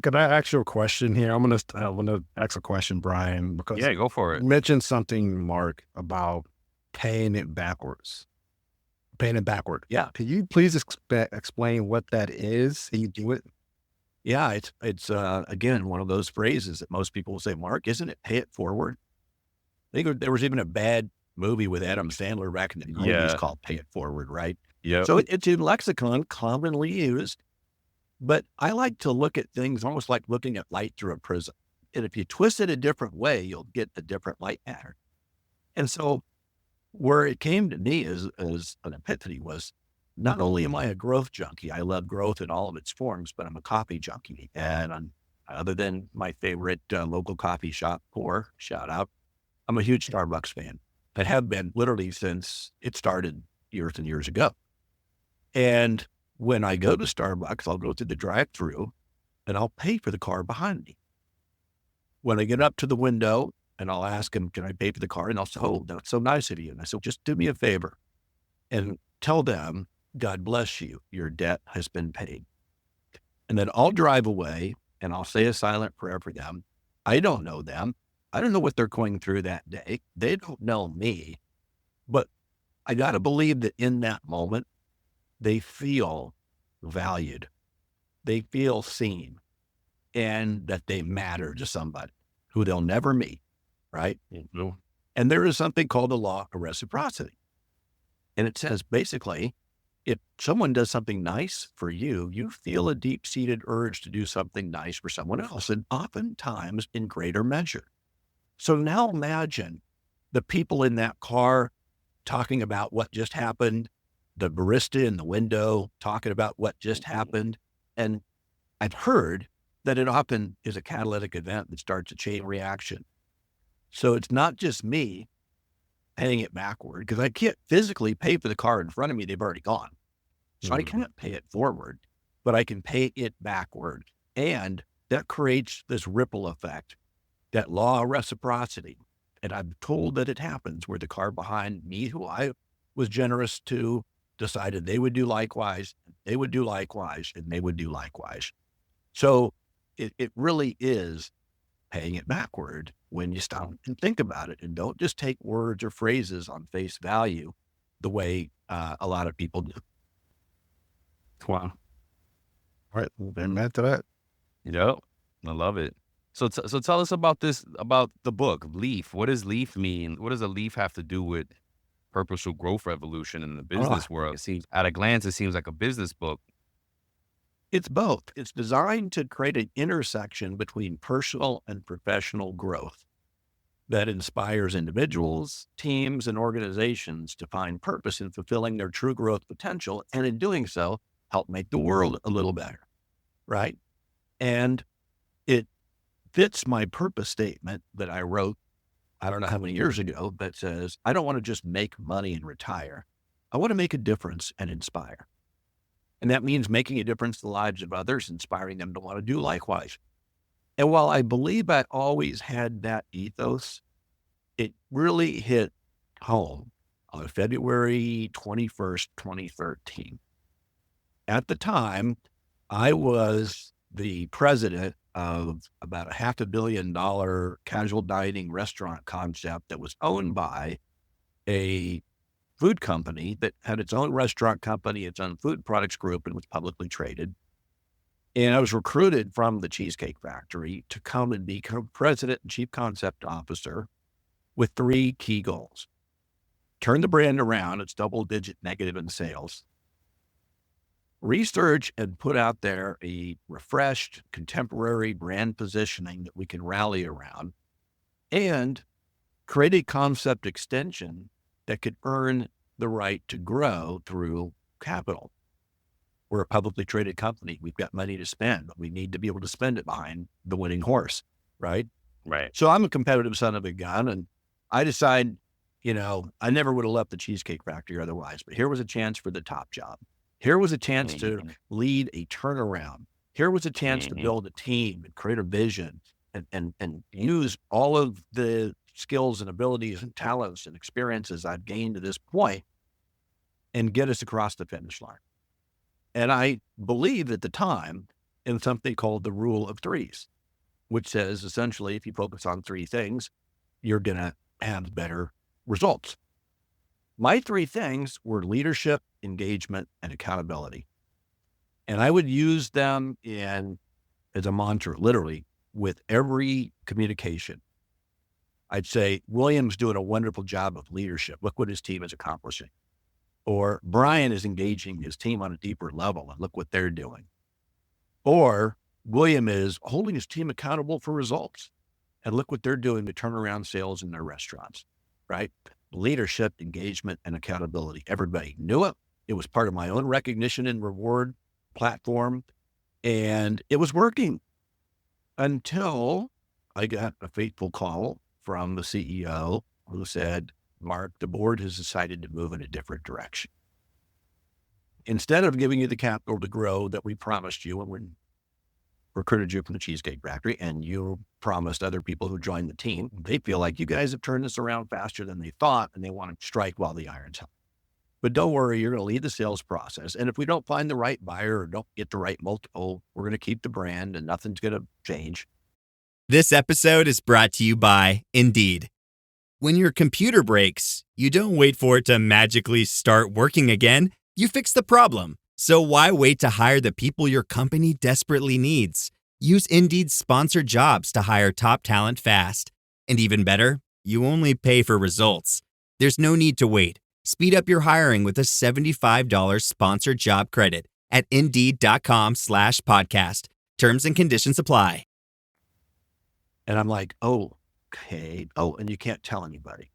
D: Could I ask you a question here? I want to ask a question, Brian, because
C: Yeah, go for it.
D: you mentioned something, Mark, about paying it backwards. Paying it backward.
B: Yeah.
D: Can you please explain what that is? Can you do it?
B: Yeah, it's again, one of those phrases that most people will say, Mark, isn't it pay it forward? I think there was even a bad movie with Adam Sandler back in the 90s called Pay It Forward, right?
C: Yeah.
B: So it's in lexicon, commonly used, but I like to look at things almost like looking at light through a prism. And if you twist it a different way, you'll get a different light pattern. And so where it came to me as an epiphany was, not only am I a growth junkie, I love growth in all of its forms, but I'm a coffee junkie. And other than my favorite local coffee shop, Shoutout, I'm a huge Starbucks fan. I have been literally since it started years and years ago. And when I go to Starbucks, I'll go through the drive-through and I'll pay for the car behind me. When I get up to the window and I'll ask them, can I pay for the car? And they'll say, oh, that's so nice of you. And I said, just do me a favor and tell them, God bless you, your debt has been paid. And then I'll drive away and I'll say a silent prayer for them. I don't know them. I don't know what they're going through that day. They don't know me, but I got to believe that in that moment, they feel valued. They feel seen and that they matter to somebody who they'll never meet, right?
C: Mm-hmm.
B: And there is something called the law of reciprocity. And it says basically, if someone does something nice for you, you feel a deep-seated urge to do something nice for someone else, and oftentimes in greater measure. So now imagine the people in that car talking about what just happened the barista in the window talking about what just happened. And I've heard that it often is a catalytic event that starts a chain reaction. So it's not just me paying it backward, because I can't physically pay for the car in front of me. They've already gone. So I can't pay it forward, but I can pay it backward. And that creates this ripple effect, that law of reciprocity. And I'm told that it happens where the car behind me, who I was generous to, decided they would do likewise, they would do likewise, and they would do likewise. So it really is paying it backward when you stop and think about it, and don't just take words or phrases on face value the way a lot of people do.
D: Wow. All right. Amen to that.
C: Yep. I love it. So tell us about the book, Leaf. What does Leaf mean? What does a leaf have to do with Purposeful Growth Revolution in the business world? It seems, at a glance, it seems like a business book.
B: It's both. It's designed to create an intersection between personal and professional growth that inspires individuals, teams, and organizations to find purpose in fulfilling their true growth potential, and in doing so, help make the world a little better, right? And it fits my purpose statement that I wrote, I don't know how many years ago, that says, I don't want to just make money and retire. I want to make a difference and inspire. And that means making a difference in the lives of others, inspiring them to want to do likewise. And while I believe I always had that ethos, it really hit home on February 21st, 2013. At the time, I was the president of about a $500 million casual dining restaurant concept that was owned by a food company that had its own restaurant company, its own food products group, and was publicly traded. And I was recruited from the Cheesecake Factory to come and become president and chief concept officer with 3 key goals. Turn the brand around. It's double-digit negative in sales. Research and put out there a refreshed, contemporary brand positioning that we can rally around, and create a concept extension that could earn the right to grow through capital. We're a publicly traded company. We've got money to spend, but we need to be able to spend it behind the winning horse, right?
C: Right.
B: So I'm a competitive son of a gun, and I decide, I never would have left the Cheesecake Factory otherwise, but here was a chance for the top job. Here was a chance to lead a turnaround. Here was a chance to build a team and create a vision and use all of the skills and abilities and talents and experiences I've gained to this point and get us across the finish line. And I believed at the time in something called the rule of threes, which says essentially if you focus on 3 things, you're going to have better results. My 3 things were leadership, engagement, and accountability. And I would use them as a mantra, literally, with every communication. I'd say, William's doing a wonderful job of leadership. Look what his team is accomplishing. Or Brian is engaging his team on a deeper level, and look what they're doing. Or William is holding his team accountable for results, and look what they're doing to turn around sales in their restaurants, right? Leadership, engagement, and accountability. Everybody knew it. It was part of my own recognition and reward platform, and it was working until I got a fateful call from the CEO who said, Mark, the board has decided to move in a different direction. Instead of giving you the capital to grow that we promised you when we recruited you from the Cheesecake Factory, and you promised other people who joined the team, they feel like you guys have turned this around faster than they thought, and they want to strike while the iron's hot. But don't worry, you're going to lead the sales process. And if we don't find the right buyer or don't get the right multiple, we're going to keep the brand and nothing's going to change.
F: This episode is brought to you by Indeed. When your computer breaks, you don't wait for it to magically start working again. You fix the problem. So why wait to hire the people your company desperately needs? Use Indeed's sponsored jobs to hire top talent fast. And even better, you only pay for results. There's no need to wait. Speed up your hiring with a $75 sponsored job credit at Indeed.com/podcast. Terms and conditions apply.
B: And I'm like, oh, okay. Oh, and you can't tell anybody.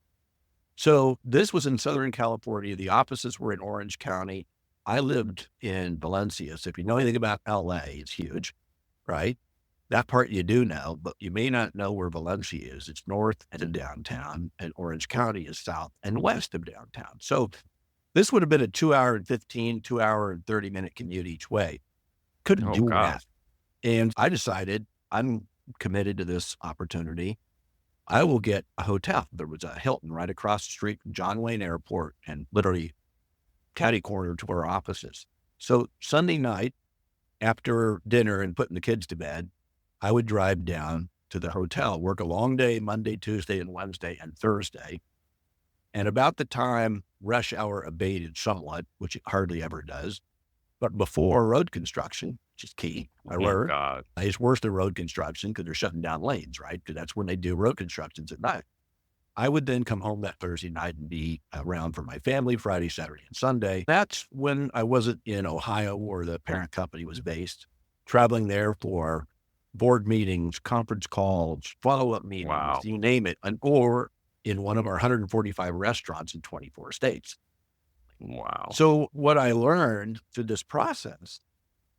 B: So this was in Southern California. The offices were in Orange County. I lived in Valencia. So if you know anything about LA, it's huge, right? That part you do know, but you may not know where Valencia is. It's north of downtown, and Orange County is south and west of downtown. So this would have been a 2-hour and 15, 2-hour and 30-minute commute each way. Couldn't do that. And I decided I'm committed to this opportunity. I will get a hotel. There was a Hilton right across the street from John Wayne Airport and literally catty corner to our offices. So Sunday night, after dinner and putting the kids to bed, I would drive down to the hotel, work a long day, Monday, Tuesday, and Wednesday and Thursday. And about the time rush hour abated somewhat, which it hardly ever does, but before road construction, which is key, I learned, it's worse than road construction because they're shutting down lanes, right? Because that's when they do road constructions at night. I would then come home that Thursday night and be around for my family Friday, Saturday, and Sunday. That's when I wasn't in Ohio where the parent company was based, traveling there for board meetings, conference calls, follow-up meetings, you name it, or in one of our 145 restaurants in 24 states.
C: Wow.
B: So what I learned through this process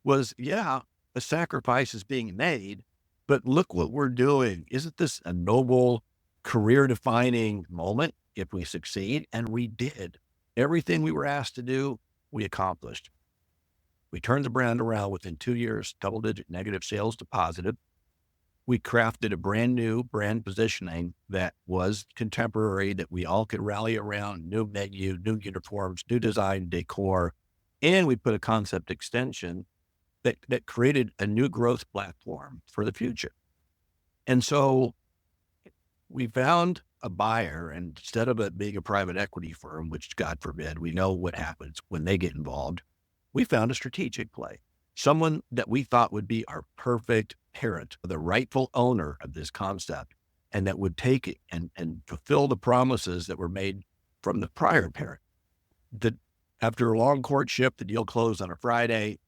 B: was, a sacrifice is being made, but look what we're doing. Isn't this a noble, career-defining moment if we succeed? And we did. Everything we were asked to do, we accomplished. We turned the brand around within 2 years, double-digit negative sales to positive. We crafted a brand new brand positioning that was contemporary, that we all could rally around, new menu, new uniforms, new design, decor. And we put a concept extension that created a new growth platform for the future. And so we found a buyer, and instead of it being a private equity firm, which God forbid, we know what happens when they get involved, we found a strategic play, someone that we thought would be our perfect parent, the rightful owner of this concept, and that would take it and fulfill the promises that were made from the prior parent. After a long courtship, the deal closed on a Friday.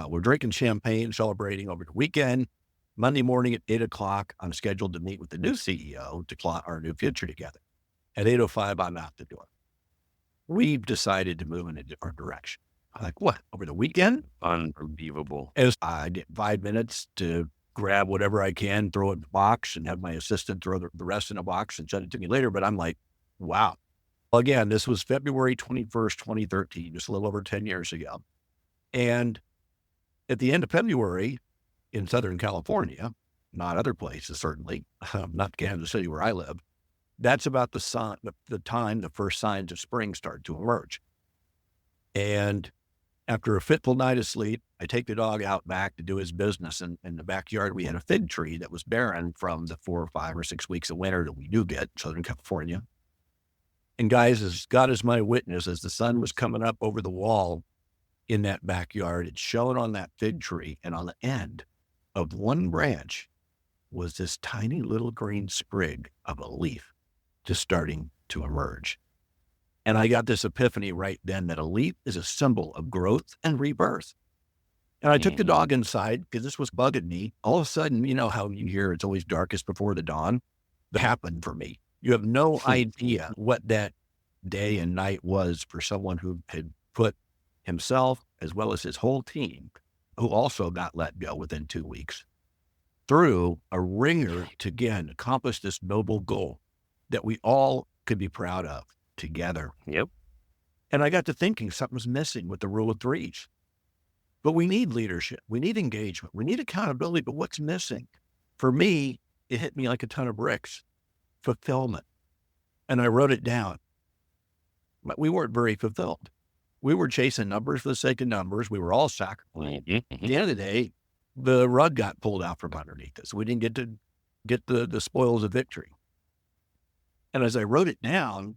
B: We're drinking champagne, celebrating over the weekend. Monday morning at 8:00, I'm scheduled to meet with the new CEO to plot our new future together. At 8:05, I'm out the door. We've decided to move in a different direction. I'm like, what, over the weekend?
C: Unbelievable.
B: As I get 5 minutes to grab whatever I can, throw it in the box, and have my assistant throw the rest in a box and send it to me later. But I'm like, wow. Well, again, this was February 21st, 2013, just a little over 10 years ago. And at the end of February in Southern California, not other places, certainly, not Kansas City where I live, that's about the time the first signs of spring start to emerge. And after a fitful night of sleep, I take the dog out back to do his business. And in the backyard, we had a fig tree that was barren from the 4 or 5 or 6 weeks of winter that we do get in Southern California. And guys, as God is my witness, as the sun was coming up over the wall in that backyard, it shone on that fig tree. And on the end of one branch was this tiny little green sprig of a leaf just starting to emerge. And I got this epiphany right then that a leaf is a symbol of growth and rebirth. And I took the dog inside because this was bugging me. All of a sudden, you know how you hear it's always darkest before the dawn? That happened for me. You have no idea what that day and night was for someone who had put himself, as well as his whole team, who also got let go within 2 weeks, through a ringer to, again, accomplish this noble goal that we all could be proud of together.
C: Yep.
B: And I got to thinking something's missing with the rule of threes. But we need leadership. We need engagement. We need accountability. But what's missing? For me, it hit me like a ton of bricks. Fulfillment. And I wrote it down. But we weren't very fulfilled. We were chasing numbers for the sake of numbers. We were all sacrificed. At the end of the day, the rug got pulled out from underneath us. We didn't get the spoils of victory. And as I wrote it down,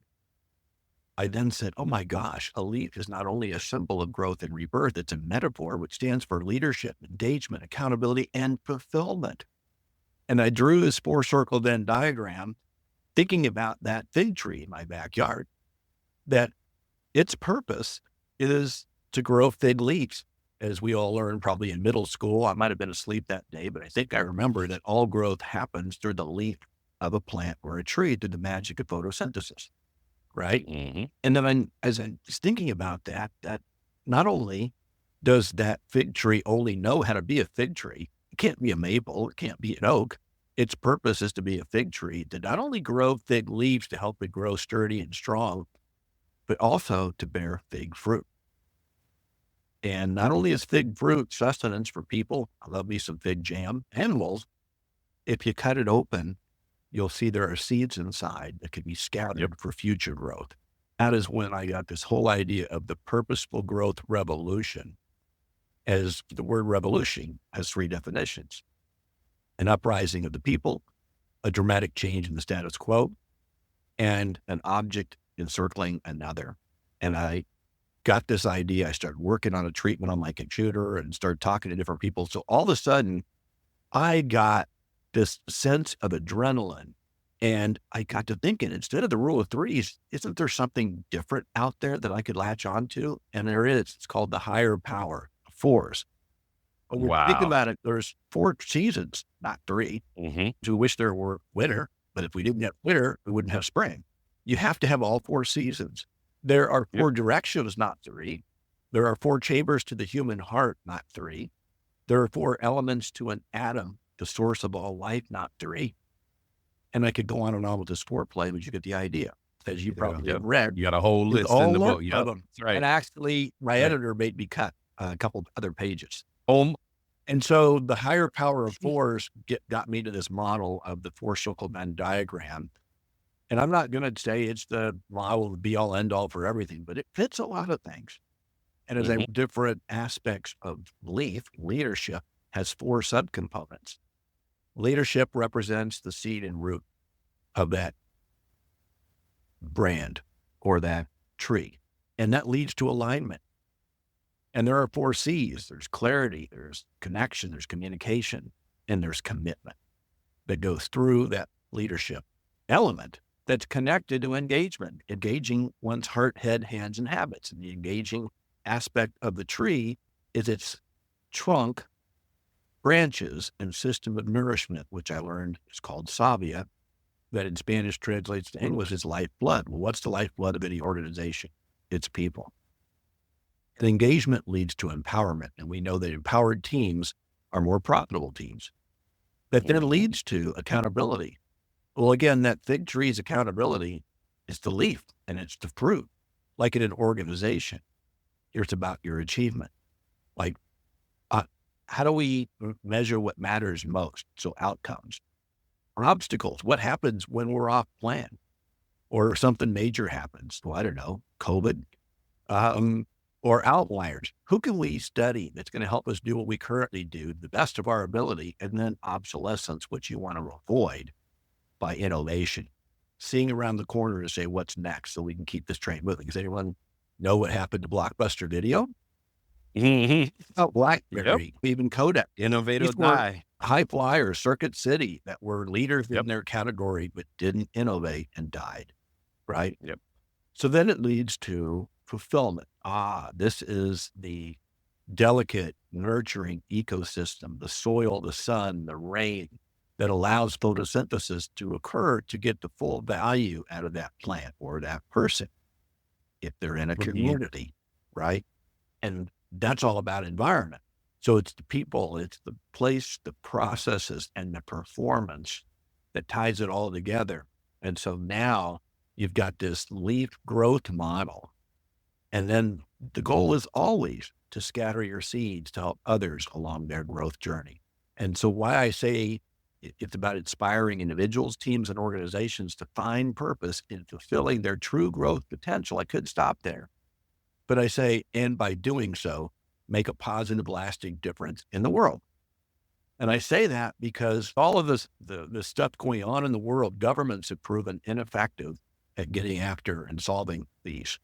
B: I then said, oh my gosh, a leaf is not only a symbol of growth and rebirth, it's a metaphor which stands for leadership, engagement, accountability, and fulfillment. And I drew this 4-circle Venn diagram, thinking about that fig tree in my backyard, that its purpose is to grow fig leaves. As we all learned probably in middle school, I might have been asleep that day, but I think I remember that all growth happens through the leaf of a plant or a tree through the magic of photosynthesis. right?
C: Mm-hmm.
B: And then as I was thinking about that not only does that fig tree only know how to be a fig tree, it can't be a maple, it can't be an oak. Its purpose is to be a fig tree to not only grow fig leaves to help it grow sturdy and strong, but also to bear fig fruit. And not only is fig fruit sustenance for people, I love me some fig jam, animals, if you cut it open, you'll see there are seeds inside that can be scattered for future growth. That is when I got this whole idea of the purposeful growth revolution, as the word revolution has three definitions: an uprising of the people, a dramatic change in the status quo, and an object encircling another. And I got this idea. I started working on a treatment on my computer and started talking to different people. So all of a sudden, I got this sense of adrenaline. And I got to thinking, instead of the rule of threes, isn't there something different out there that I could latch onto? And there is. It's called the higher power, fours. When you think
C: Wow.
B: about it, there's 4 seasons, not 3.
C: Mm-hmm.
B: We wish there were winter, but if we didn't have winter, we wouldn't have spring. You have to have all 4 seasons. There are 4 directions, not 3. There are 4 chambers to the human heart, not 3. There are 4 elements to an atom, the source of all life, not 3. And I could go on and on with this foreplay, but you get the idea. As you probably have read,
C: You got a whole
B: it's
C: list
B: all
C: in the book.
B: of
C: Yep.
B: them.
C: That's right.
B: And actually, my
C: Right.
B: editor made me cut a couple of other pages.
C: And
B: so the higher power of fours got me to this model of the 4 circle Venn diagram. And I'm not going to say it's the model, the be all end all for everything, but it fits a lot of things. And as different aspects of leadership has 4 subcomponents. Leadership represents the seed and root of that brand or that tree. And that leads to alignment. And there are 4 C's. There's clarity, there's connection, there's communication, and there's commitment that goes through that leadership element that's connected to engagement, engaging one's heart, head, hands, and habits. And the engaging aspect of the tree is its trunk, branches, and system of nourishment, which I learned is called savia, that in Spanish translates to English as lifeblood. Well, what's the lifeblood of any organization? It's people. The engagement leads to empowerment, and we know that empowered teams are more profitable teams. That then leads to accountability. Well, again, that fig tree's accountability is the leaf and it's the fruit. Like in an organization, it's about your achievement. Like, how do we measure what matters most? So outcomes or obstacles. What happens when we're off plan or something major happens? Well, I don't know, COVID, or outliers. Who can we study that's going to help us do what we currently do, the best of our ability, and then obsolescence, which you want to avoid by innovation, seeing around the corner to say what's next so we can keep this train moving. Does anyone know what happened to Blockbuster Video? Oh, BlackBerry, even Kodak.
C: Innovate or
B: These were
C: die.
B: high flyers, Circuit City, that were leaders in their category, but didn't innovate and died, right?
C: Yep.
B: So then it leads to fulfillment. This is the delicate, nurturing ecosystem, the soil, the sun, the rain that allows photosynthesis to occur to get the full value out of that plant or that person if they're in a community, right? And that's all about environment. So it's the people, it's the place, the processes, and the performance that ties it all together. And so now you've got this leaf growth model. And then the goal is always to scatter your seeds to help others along their growth journey. And so why I say it's about inspiring individuals, teams, and organizations to find purpose in fulfilling their true growth potential. I could stop there, but I say, and by doing so, make a positive, lasting difference in the world. And I say that because all of this, the stuff going on in the world, governments have proven ineffective at getting after and solving these.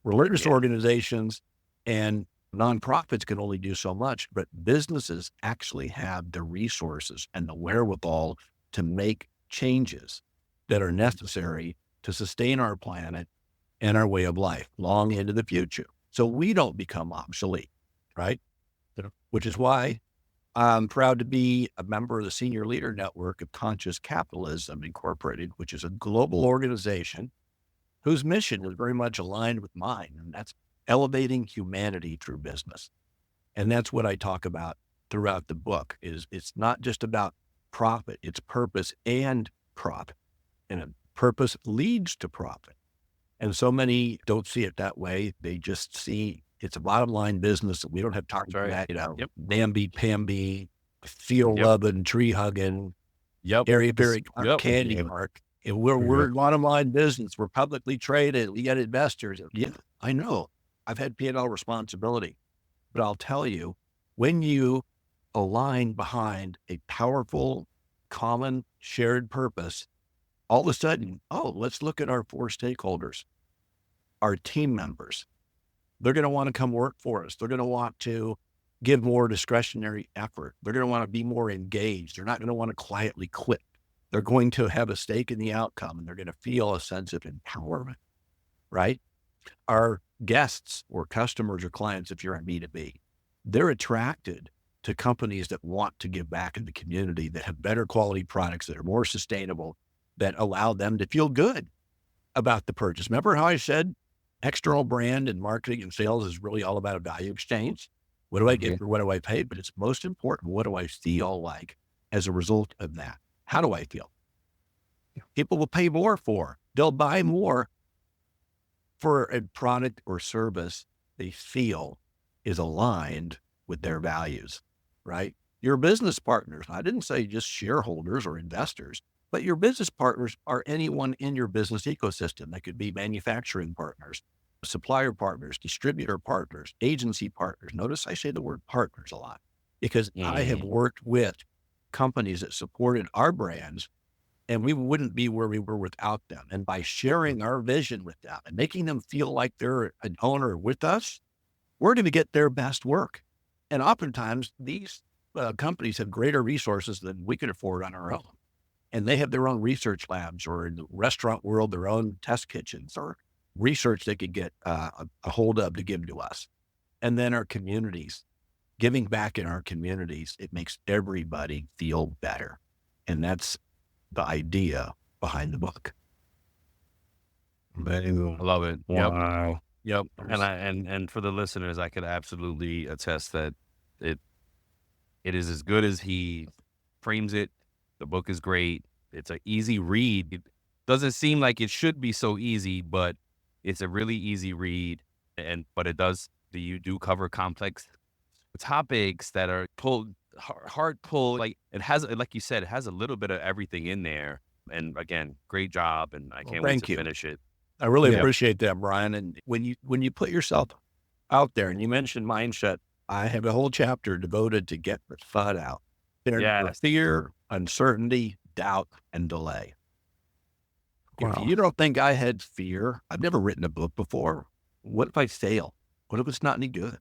B: Religious organizations and nonprofits can only do so much, but businesses actually have the resources and the wherewithal to make changes that are necessary to sustain our planet and our way of life long into the future. So we don't become obsolete, right? Which is why I'm proud to be a member of the Senior Leader Network of Conscious Capitalism Incorporated, which is a global organization whose mission is very much aligned with mine, and that's elevating humanity through business. And that's what I talk about throughout the book. Is it's not just about profit, it's purpose and profit. And a purpose leads to profit. And so many don't see it that way. They just see it's a bottom line business. We don't have time for that, namby-pamby, feel loving, tree hugging, very candy mark. And we're a bottom line business. We're publicly traded. We got investors. Yeah, I know. I've had P&L responsibility, but I'll tell you, when you align behind a powerful, common, shared purpose, all of a sudden, let's look at our 4 stakeholders, our team members. They're going to want to come work for us. They're going to want to give more discretionary effort. They're going to want to be more engaged. They're not going to want to quietly quit. They're going to have a stake in the outcome, and they're going to feel a sense of empowerment, right? Our guests or customers or clients, if you're on B2B, they're attracted to companies that want to give back in the community, that have better quality products, that are more sustainable, that allow them to feel good about the purchase. Remember how I said external brand and marketing and sales is really all about a value exchange? What do I get for what do I pay? But it's most important, what do I feel like as a result of that? How do I feel? People will pay more for, they'll buy more for a product or service they feel is aligned with their values, right? Your business partners, I didn't say just shareholders or investors, but your business partners are anyone in your business ecosystem. That could be manufacturing partners, supplier partners, distributor partners, agency partners. Notice I say the word partners a lot because I have worked with companies that supported our brands, and we wouldn't be where we were without them. And by sharing our vision with them and making them feel like they're an owner with us, we're going to get their best work. And oftentimes these companies have greater resources than we could afford on our own. And they have their own research labs, or in the restaurant world, their own test kitchens or research they could get a hold of to give to us. And then our communities, giving back in our communities, it makes everybody feel better. And that's the idea behind the book.
C: I love it.
D: Wow.
C: Yep. And for the listeners, I could absolutely attest that it is as good as he frames it. The book is great. It's an easy read. It doesn't seem like it should be so easy, but it's a really easy read. But you do cover complex topics that are hard pull. Like it has, like you said, it has a little bit of everything in there. And again, great job. And I can't wait to finish it.
B: I really appreciate that, Brian. And when you put yourself out there, and you mentioned mindset, I have a whole chapter devoted to get the FUD out. There's fear, uncertainty, doubt, and delay. Wow. If you don't think I had fear, I've never written a book before. What if I fail? What if it's not any good?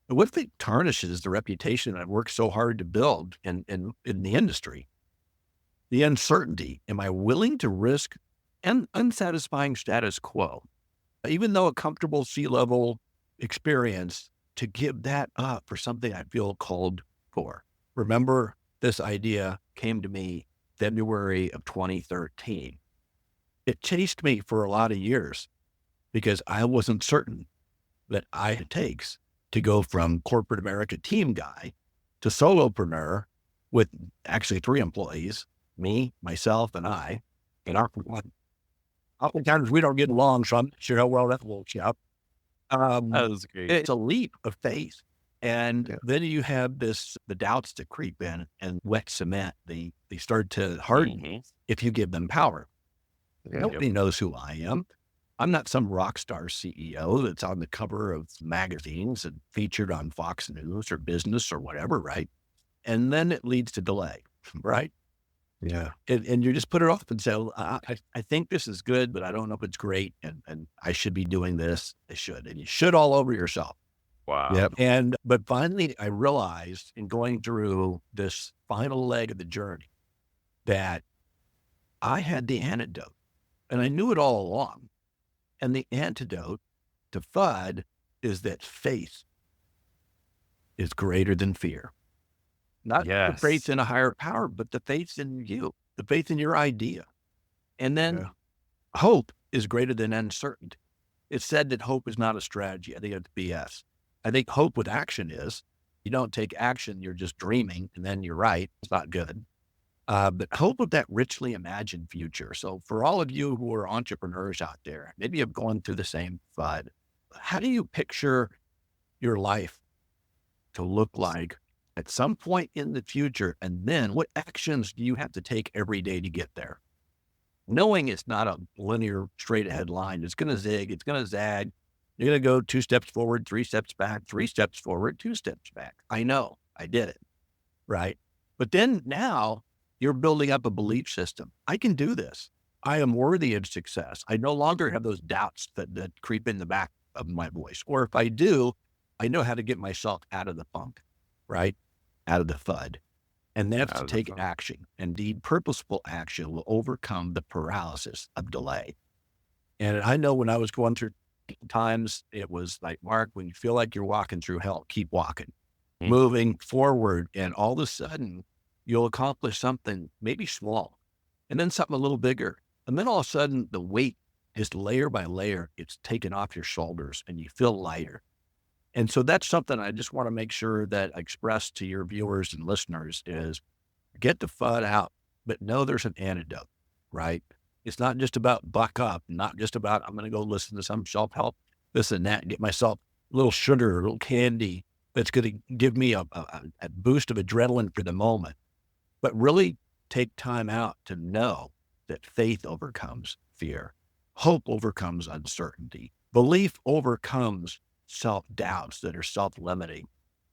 B: What if it tarnishes the reputation I've worked so hard to build in the industry? The uncertainty, am I willing to risk an unsatisfying status quo? Even though a comfortable C-level experience, to give that up for something I feel called for. Remember, this idea came to me February of 2013. It chased me for a lot of years because I wasn't certain that it takes to go from corporate America team guy to solopreneur with actually 3 employees, me, myself, and I. And oftentimes we don't get along, so I'm not sure how well that works out.
C: That was great.
B: It's a leap of faith. And then you have the doubts that creep in, and wet cement, they start to harden if you give them power. Nobody knows who I am. I'm not some rock star CEO that's on the cover of magazines and featured on Fox News or Business or whatever, right? And then it leads to delay, right?
D: Yeah.
B: And you just put it off and say, I think this is good, but I don't know if it's great. And I should be doing this. I should. And you should all over yourself.
C: Wow.
B: Yep. But finally I realized in going through this final leg of the journey that I had the antidote, and I knew it all along. And the antidote to FUD is that faith is greater than fear. Not the faith in a higher power, but the faith in you, the faith in your idea. And then hope is greater than uncertainty. It's said that hope is not a strategy. I think it's BS. I think hope with action is. You don't take action, you're just dreaming, and then you're right. It's not good. But hope of that richly imagined future. So for all of you who are entrepreneurs out there, maybe you've gone through the same FUD. How do you picture your life to look like at some point in the future? And then what actions do you have to take every day to get there? Knowing it's not a linear straight ahead line. It's going to zig, it's going to zag. You're going to go 2 steps forward, 3 steps back, 3 steps forward, 2 steps back. I know, I did it, right? But then now you're building up a belief system. I can do this. I am worthy of success. I no longer have those doubts that creep in the back of my voice. Or if I do, I know how to get myself out of the funk, right? Out of the FUD. And that's to take action. Indeed, purposeful action will overcome the paralysis of delay. And I know when I was going through times, it was like, Mark, when you feel like you're walking through hell, keep walking, moving forward. And all of a sudden, you'll accomplish something maybe small, and then something a little bigger. And then all of a sudden, the weight is layer by layer. It's taken off your shoulders and you feel lighter. And so that's something I just want to make sure that I express to your viewers and listeners is get the FUD out, but know there's an antidote, right? It's not just about buck up, not just about, I'm going to go listen to some self-help, this and that, and get myself a little sugar, a little candy that's going to give me a boost of adrenaline for the moment. But really take time out to know that faith overcomes fear. Hope overcomes uncertainty. Belief overcomes self-doubts that are self-limiting.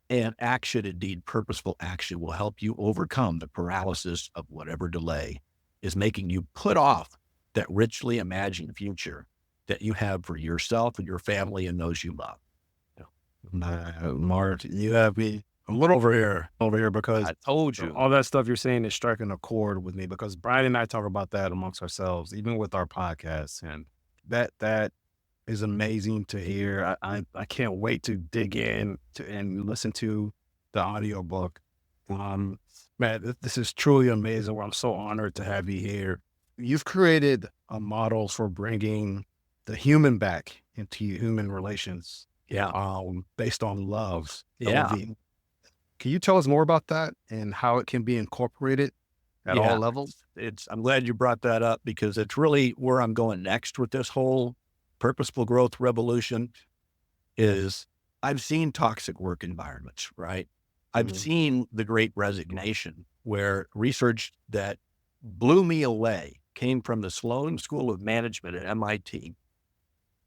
B: And action, indeed, purposeful action, will help you overcome the paralysis of whatever delay is making you put off that richly imagined future that you have for yourself and your family and those you love.
D: Mark, you have me a little over here because
C: I told you.
D: All that stuff you're saying is striking a chord with me because Brian and I talk about that amongst ourselves, even with our podcasts. And that is amazing to hear. I can't wait to dig in and listen to the audiobook. Man, this is truly amazing. I'm so honored to have you here. You've created a model for bringing the human back into human relations.
B: Yeah.
D: Based on love.
B: Yeah.
D: LV. Can you tell us more about that and how it can be incorporated at all levels?
B: I'm glad you brought that up because it's really where I'm going next with this whole purposeful growth revolution is I've seen toxic work environments, right? I've seen the great resignation where research that blew me away came from the Sloan School of Management at MIT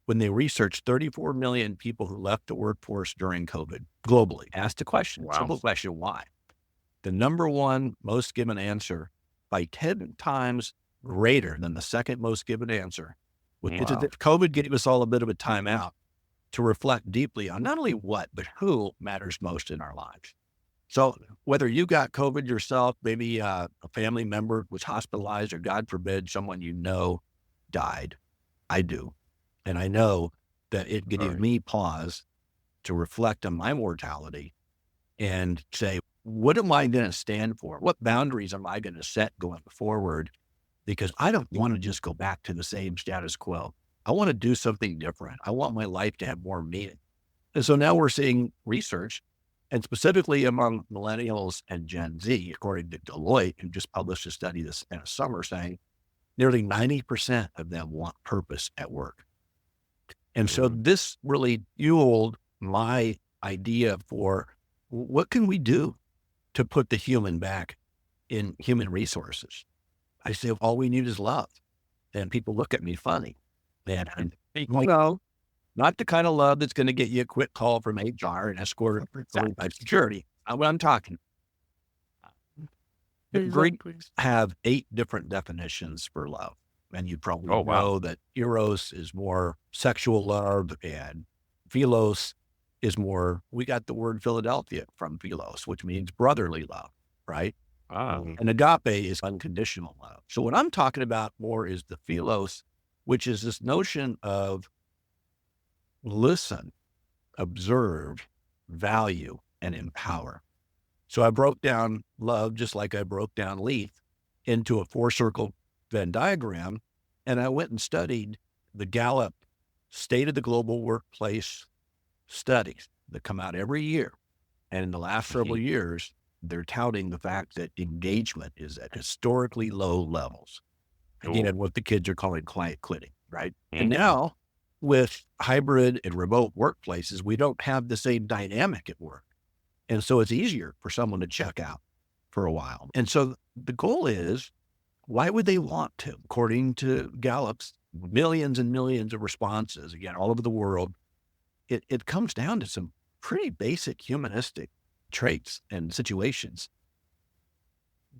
B: when they researched 34 million people who left the workforce during COVID globally. Asked a question, simple question, why? The number one most given answer by 10 times greater than the second most given answer. COVID gave us all a bit of a timeout to reflect deeply on not only what, but who matters most in our lives. So whether you got COVID yourself, maybe a family member was hospitalized, or God forbid, someone you know died. I do. And I know that it gave me pause to reflect on my mortality and say, what am I going to stand for? What boundaries am I going to set going forward? Because I don't want to just go back to the same status quo. I want to do something different. I want my life to have more meaning. And so now we're seeing research, and specifically among millennials and Gen Z, according to Deloitte, who just published a study this in the summer, saying nearly 90% of them want purpose at work. And so this really fueled my idea for what can we do to put the human back in human resources? I say, all we need is love. And people look at me funny. And I'm like, no, not the kind of love that's going to get you a quick call from HR and escort by security. What I'm talking. The Greeks have 8 different definitions for love. And you probably know that eros is more sexual love and philos is more, we got the word Philadelphia from philos, which means brotherly love, right? And agape is unconditional love. So what I'm talking about more is the philos, which is this notion of listen, observe, value, and empower. So I broke down love, just like I broke down Leaf, into a 4-circle Venn diagram. And I went and studied the Gallup State of the Global Workplace studies that come out every year. And in the last several years, they're touting the fact that engagement is at historically low levels. Again, what the kids are calling quiet quitting, right? And now with hybrid and remote workplaces, we don't have the same dynamic at work. And so it's easier for someone to check out for a while. And so the goal is, why would they want to? According to Gallup's millions and millions of responses, again, all over the world, it comes down to some pretty basic humanistic traits and situations.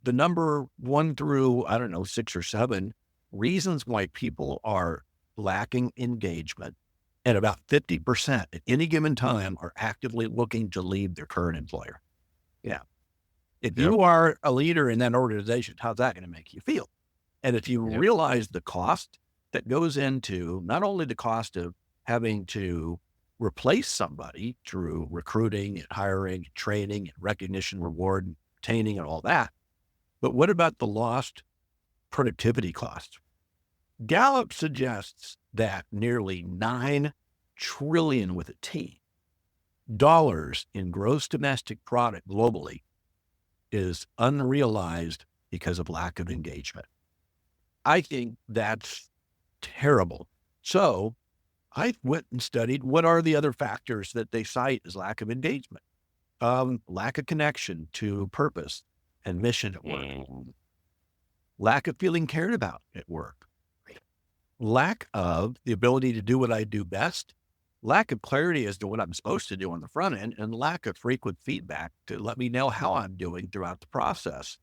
B: The number 1 through, 6 or 7 reasons why people are lacking engagement, and about 50% at any given time are actively looking to leave their current employer. Yeah. If you are a leader in that organization, how's that going to make you feel? And if you realize the cost that goes into not only the cost of having to replace somebody through recruiting and hiring, and training and recognition, reward, and retaining and all that, but what about the lost productivity costs? Gallup suggests that nearly $9 trillion with a T dollars in gross domestic product globally is unrealized because of lack of engagement. I think that's terrible. So I went and studied what are the other factors that they cite as lack of engagement. Lack of connection to purpose and mission at work. Lack of feeling cared about at work. Lack of the ability to do what I do best. Lack of clarity as to what I'm supposed to do on the front end, and lack of frequent feedback to let me know how I'm doing throughout the process.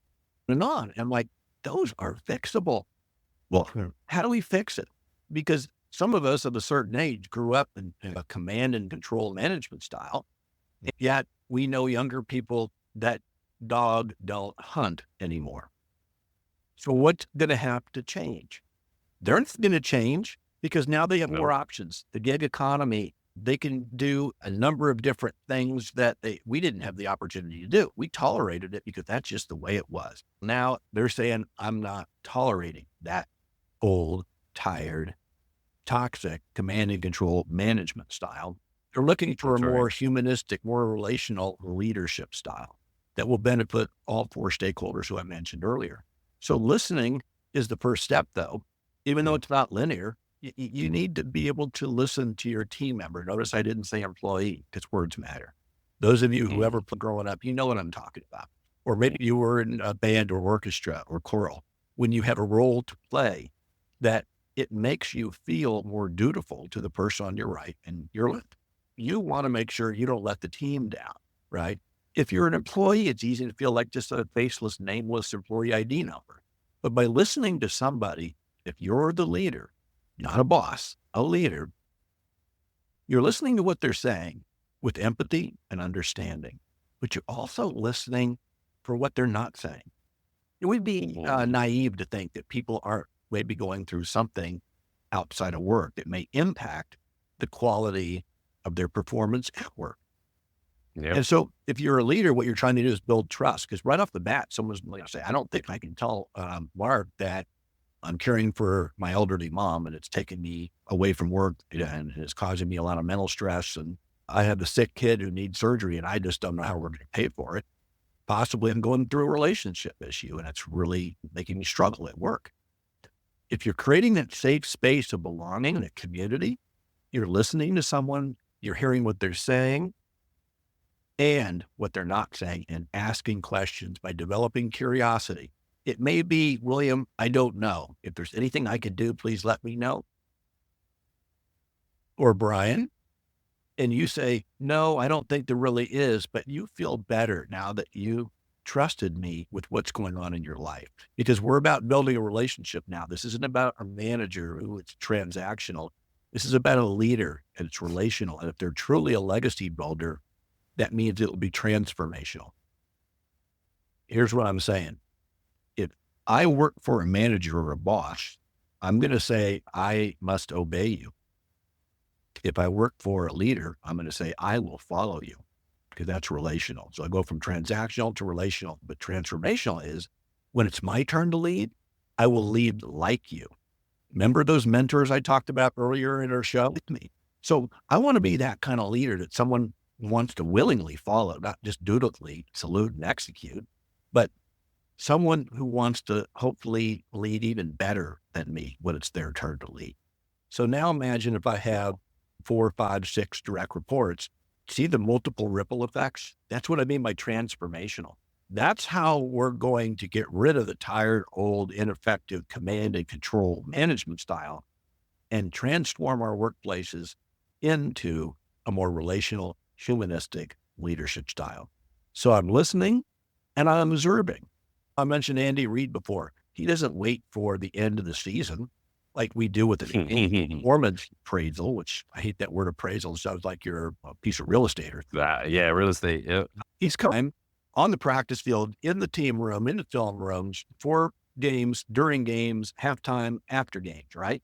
B: And on. I'm like, those are fixable. Well, how do we fix it? Because some of us of a certain age grew up in a command and control management style, yet we know younger people that dog don't hunt anymore. So what's going to have to change? They're going to change because now they have more options. The gig economy, they can do a number of different things that we didn't have the opportunity to do. We tolerated it because that's just the way it was. Now they're saying, I'm not tolerating that old, tired, toxic command and control management style. They're looking for a more humanistic, more relational leadership style that will benefit all 4 stakeholders who I mentioned earlier. So listening is the first step, though. Even though it's not linear, you need to be able to listen to your team member. Notice I didn't say employee because words matter. Those of you who ever growing up, you know what I'm talking about. Or maybe you were in a band or orchestra or choral. When you have a role to play, that it makes you feel more dutiful to the person on your right and your left. You want to make sure you don't let the team down, right? If you're an employee, it's easy to feel like just a faceless, nameless employee ID number. But by listening to somebody, if you're the leader, not a boss, a leader, you're listening to what they're saying with empathy and understanding, but you're also listening for what they're not saying. It would be naive to think that people aren't maybe going through something outside of work that may impact the quality of their performance at work. And so if you're a leader, what you're trying to do is build trust, because right off the bat, someone's going to say, I don't think I can tell Mark that I'm caring for my elderly mom and it's taking me away from work and it's causing me a lot of mental stress. And I have a sick kid who needs surgery and I just don't know how we're going to pay for it. Possibly I'm going through a relationship issue and it's really making me struggle at work. If you're creating that safe space of belonging in a community, you're listening to someone, you're hearing what they're saying and what they're not saying and asking questions by developing curiosity. It may be, William, I don't know. If there's anything I can do, please let me know. Or Brian, and you say, no, I don't think there really is, but you feel better now that you trusted me with what's going on in your life, because we're about building a relationship now. This isn't about a manager who it's transactional. This is about a leader and it's relational. And if they're truly a legacy builder, that means it'll be transformational. Here's what I'm saying. If I work for a manager or a boss, I'm going to say, I must obey you. If I work for a leader, I'm going to say, I will follow you, because that's relational. So I go from transactional to relational, but transformational is when it's my turn to lead, I will lead like you. Remember those mentors I talked about earlier in our show with me? So I want to be that kind of leader that someone wants to willingly follow, not just dutifully salute and execute, but someone who wants to hopefully lead even better than me when it's their turn to lead. So now imagine if I have 4, 5, 6 direct reports. See the multiple ripple effects? That's what I mean by transformational. That's how we're going to get rid of the tired, old, ineffective command and control management style and transform our workplaces into a more relational, humanistic leadership style. So I'm listening and I'm observing. I mentioned Andy Reid before. He doesn't wait for the end of the season like we do with the performance appraisal, which I hate that word appraisal. It sounds like you're a piece of real estate.
C: Yeah, real estate. Yep.
B: He's coming on the practice field, in the team room, in the film rooms, for games, during games, halftime, after games, right?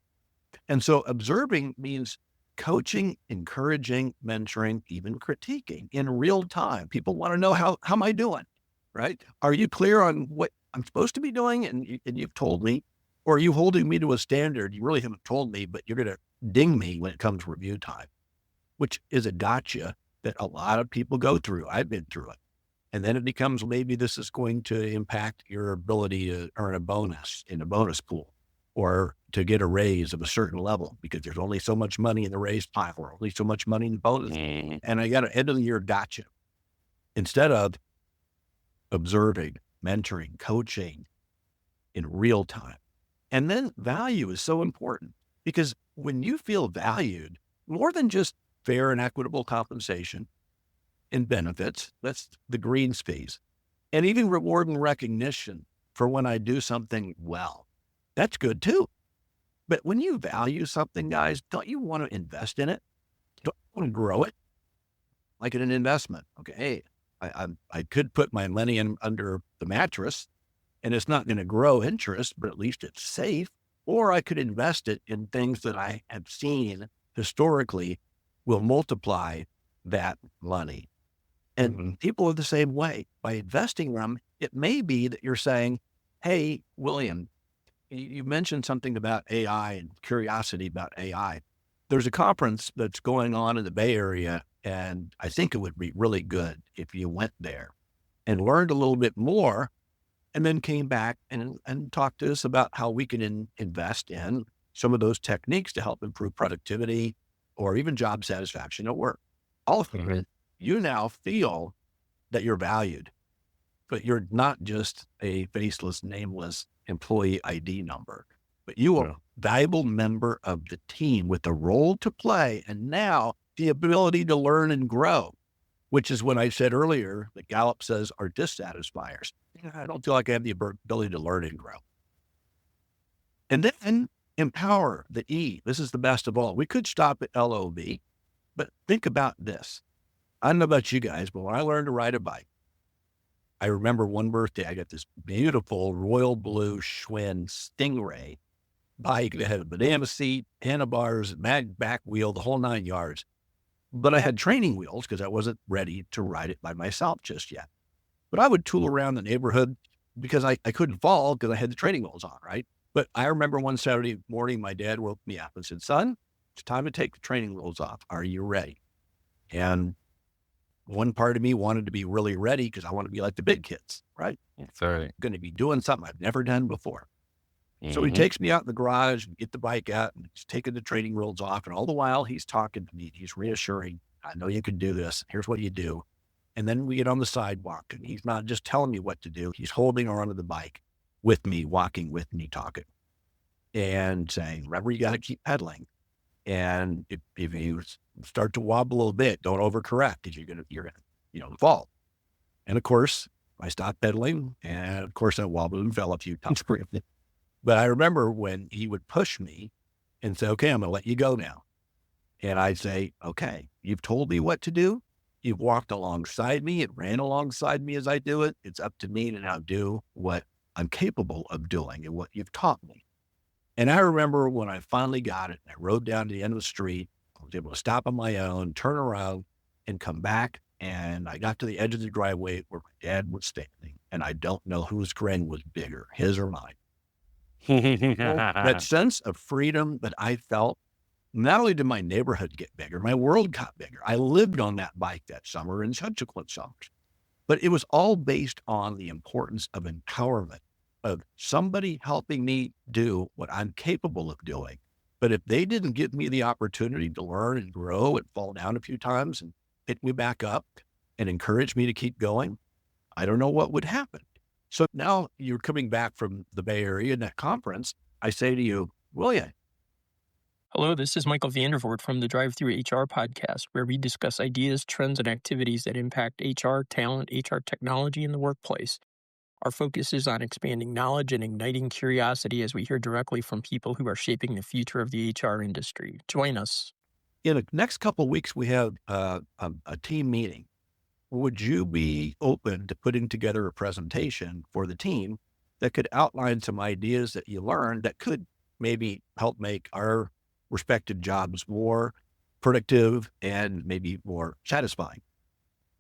B: And so observing means coaching, encouraging, mentoring, even critiquing in real time. People want to know, how am I doing, right? Are you clear on what I'm supposed to be doing? And you've told me, or are you holding me to a standard you really haven't told me, but you're going to ding me when it comes to review time, which is a gotcha that a lot of people go through. I've been through it. And then it becomes, maybe this is going to impact your ability to earn a bonus in a bonus pool, or to get a raise of a certain level, because there's only so much money in the raise pile, or only so much money in the bonus. And I got an end of the year gotcha. Instead of observing, mentoring, coaching in real time. And then value is so important, because when you feel valued, more than just fair and equitable compensation and benefits, that's the green space, and even reward and recognition for when I do something well, that's good too. But when you value something, guys, don't you want to invest in it? Don't you want to grow it? Like in an investment. Okay, hey, I could put my money in under the mattress and it's not going to grow interest, but at least it's safe. Or I could invest it in things that I have seen historically will multiply that money. And people are the same way. By investing them, it may be that you're saying, hey, William, you mentioned something about AI and curiosity about AI. There's a conference that's going on in the Bay Area, and I think it would be really good if you went there and learned a little bit more, and then came back and talked to us about how we can invest in some of those techniques to help improve productivity or even job satisfaction at work. Ultimately, you now feel that you're valued, but you're not just a faceless, nameless employee ID number, but you are a valuable member of the team with a role to play, and now the ability to learn and grow, which is what I said earlier that Gallup says are dissatisfiers. I don't feel like I have the ability to learn and grow. And then empower, the E. This is the best of all. We could stop at LOB, but think about this. I don't know about you guys, but when I learned to ride a bike, I remember one birthday, I got this beautiful royal blue Schwinn Stingray bike that had a banana seat, handlebars, mag back wheel, the whole 9 yards. But I had training wheels because I wasn't ready to ride it by myself just yet. But I would tool around the neighborhood because I couldn't fall because I had the training wheels on, right? But I remember one Saturday morning, my dad woke me up and said, son, it's time to take the training wheels off. Are you ready? And one part of me wanted to be really ready because I want to be like the big kids, right?
C: That's right.
B: Going to be doing something I've never done before. So he takes me out in the garage and get the bike out, and he's taking the training wheels off. And all the while he's talking to me, he's reassuring, I know you can do this. Here's what you do. And then we get on the sidewalk, and he's not just telling me what to do. He's holding onto the bike with me, walking with me, talking, and saying, remember, you got to keep pedaling. And if you start to wobble a little bit, don't overcorrect because you're gonna fall. And of course, I stopped pedaling, and of course I wobbled and fell a few times. But I remember when he would push me and say, okay, I'm going to let you go now. And I'd say, okay, you've told me what to do. You've walked alongside me. It ran alongside me as I do it. It's up to me to now do what I'm capable of doing and what you've taught me. And I remember when I finally got it, I rode down to the end of the street. I was able to stop on my own, turn around, and come back. And I got to the edge of the driveway where my dad was standing. And I don't know whose grin was bigger, his or mine. That sense of freedom that I felt, not only did my neighborhood get bigger, my world got bigger. I lived on that bike that summer and subsequent summers. But it was all based on the importance of empowerment, of somebody helping me do what I'm capable of doing. But if they didn't give me the opportunity to learn and grow and fall down a few times and pick me back up and encourage me to keep going, I don't know what would happen. So now you're coming back from the Bay Area and that conference. I say to you, William.
G: Hello, this is Michael Vandervoort from the Drive Through HR podcast, where we discuss ideas, trends, and activities that impact HR, talent, HR technology, and the workplace. Our focus is on expanding knowledge and igniting curiosity as we hear directly from people who are shaping the future of the HR industry. Join us.
B: In the next couple of weeks, we have a team meeting. Would you be open to putting together a presentation for the team that could outline some ideas that you learned that could maybe help make our respective jobs more productive and maybe more satisfying?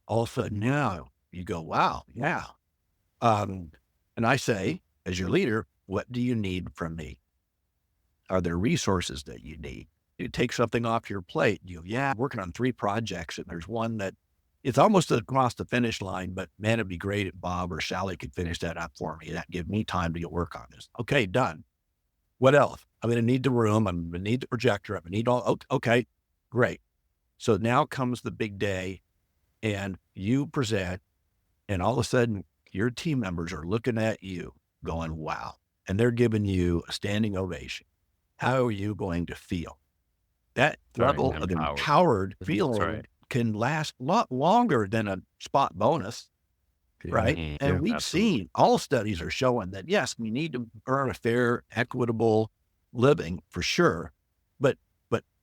B: All of a sudden now you go, wow, yeah. And I say, as your leader, what do you need from me? Are there resources that you need? You take something off your plate. I'm working on 3 projects and there's one that it's almost across the finish line, but man, it'd be great if Bob or Sally could finish that up for me. That'd give me time to get work on this. Okay, done. What else? I'm going to need the room. I'm going to need the projector. I'm going to need all, okay, great. So now comes the big day and you present and all of a sudden your team members are looking at you going, wow. And they're giving you a standing ovation. How are you going to feel? That level of empowered feeling can last a lot longer than a spot bonus. Right. And we've seen, all studies are showing that, yes, we need to earn a fair, equitable living for sure. But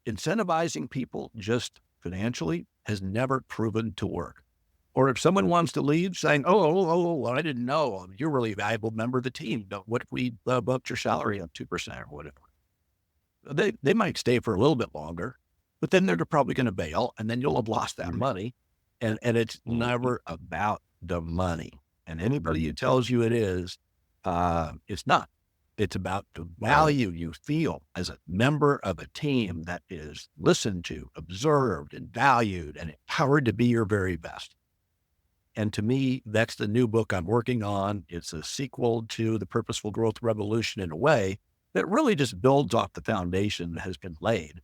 B: incentivizing people just financially has never proven to work. Or if someone wants to leave saying, oh, I didn't know, you're a really valuable member of the team. What if we bumped your salary up 2% or whatever? They might stay for a little bit longer, but then they're probably going to bail and then you'll have lost that money. And it's never about the money. And anybody who tells you it is, it's not. It's about the value you feel as a member of a team that is listened to, observed, and valued, and empowered to be your very best. And to me, that's the new book I'm working on. It's a sequel to the Purposeful Growth Revolution in a way that really just builds off the foundation that has been laid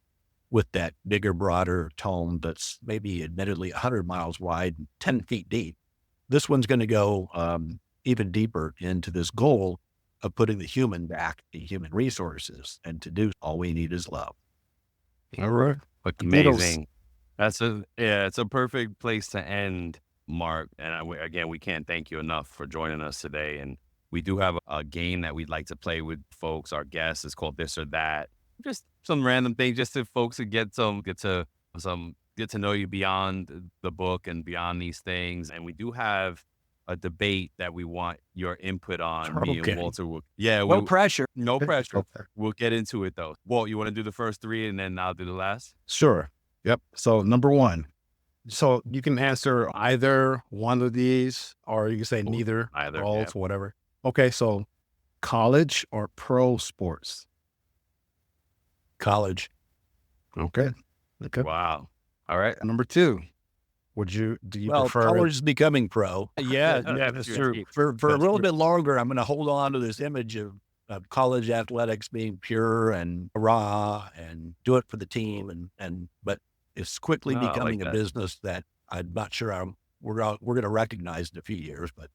B: with that bigger, broader tome that's maybe admittedly 100 miles wide, 10 feet deep. This one's going to go even deeper into this goal of putting the human back in human resources. And to do, all we need is love.
D: All right.
C: Amazing. It's a perfect place to end, Mark. And again, we can't thank you enough for joining us today. And we do have a game that we'd like to play with folks, our guests. It's called This or That. Just some random thing, just so folks could get to know you beyond the book and beyond these things. And we do have a debate that we want your input on. Me and Walter will,
B: no pressure.
C: No pressure. We'll get into it though. Walt, you want to do the first 3 and then I'll do the last?
D: Sure. Yep. So number 1. So you can answer either one of these, or you can say neither, both, whatever. Okay. So college or pro sports?
B: College.
D: Okay.
C: Wow. All right.
D: Number 2. Do you prefer?
B: College is becoming pro.
D: Yeah, that's true.
B: For a little bit longer, I'm going to hold on to this image of college athletics being pure and raw and do it for the team. But it's quickly becoming a business that I'm not sure we're going to recognize in a few years, but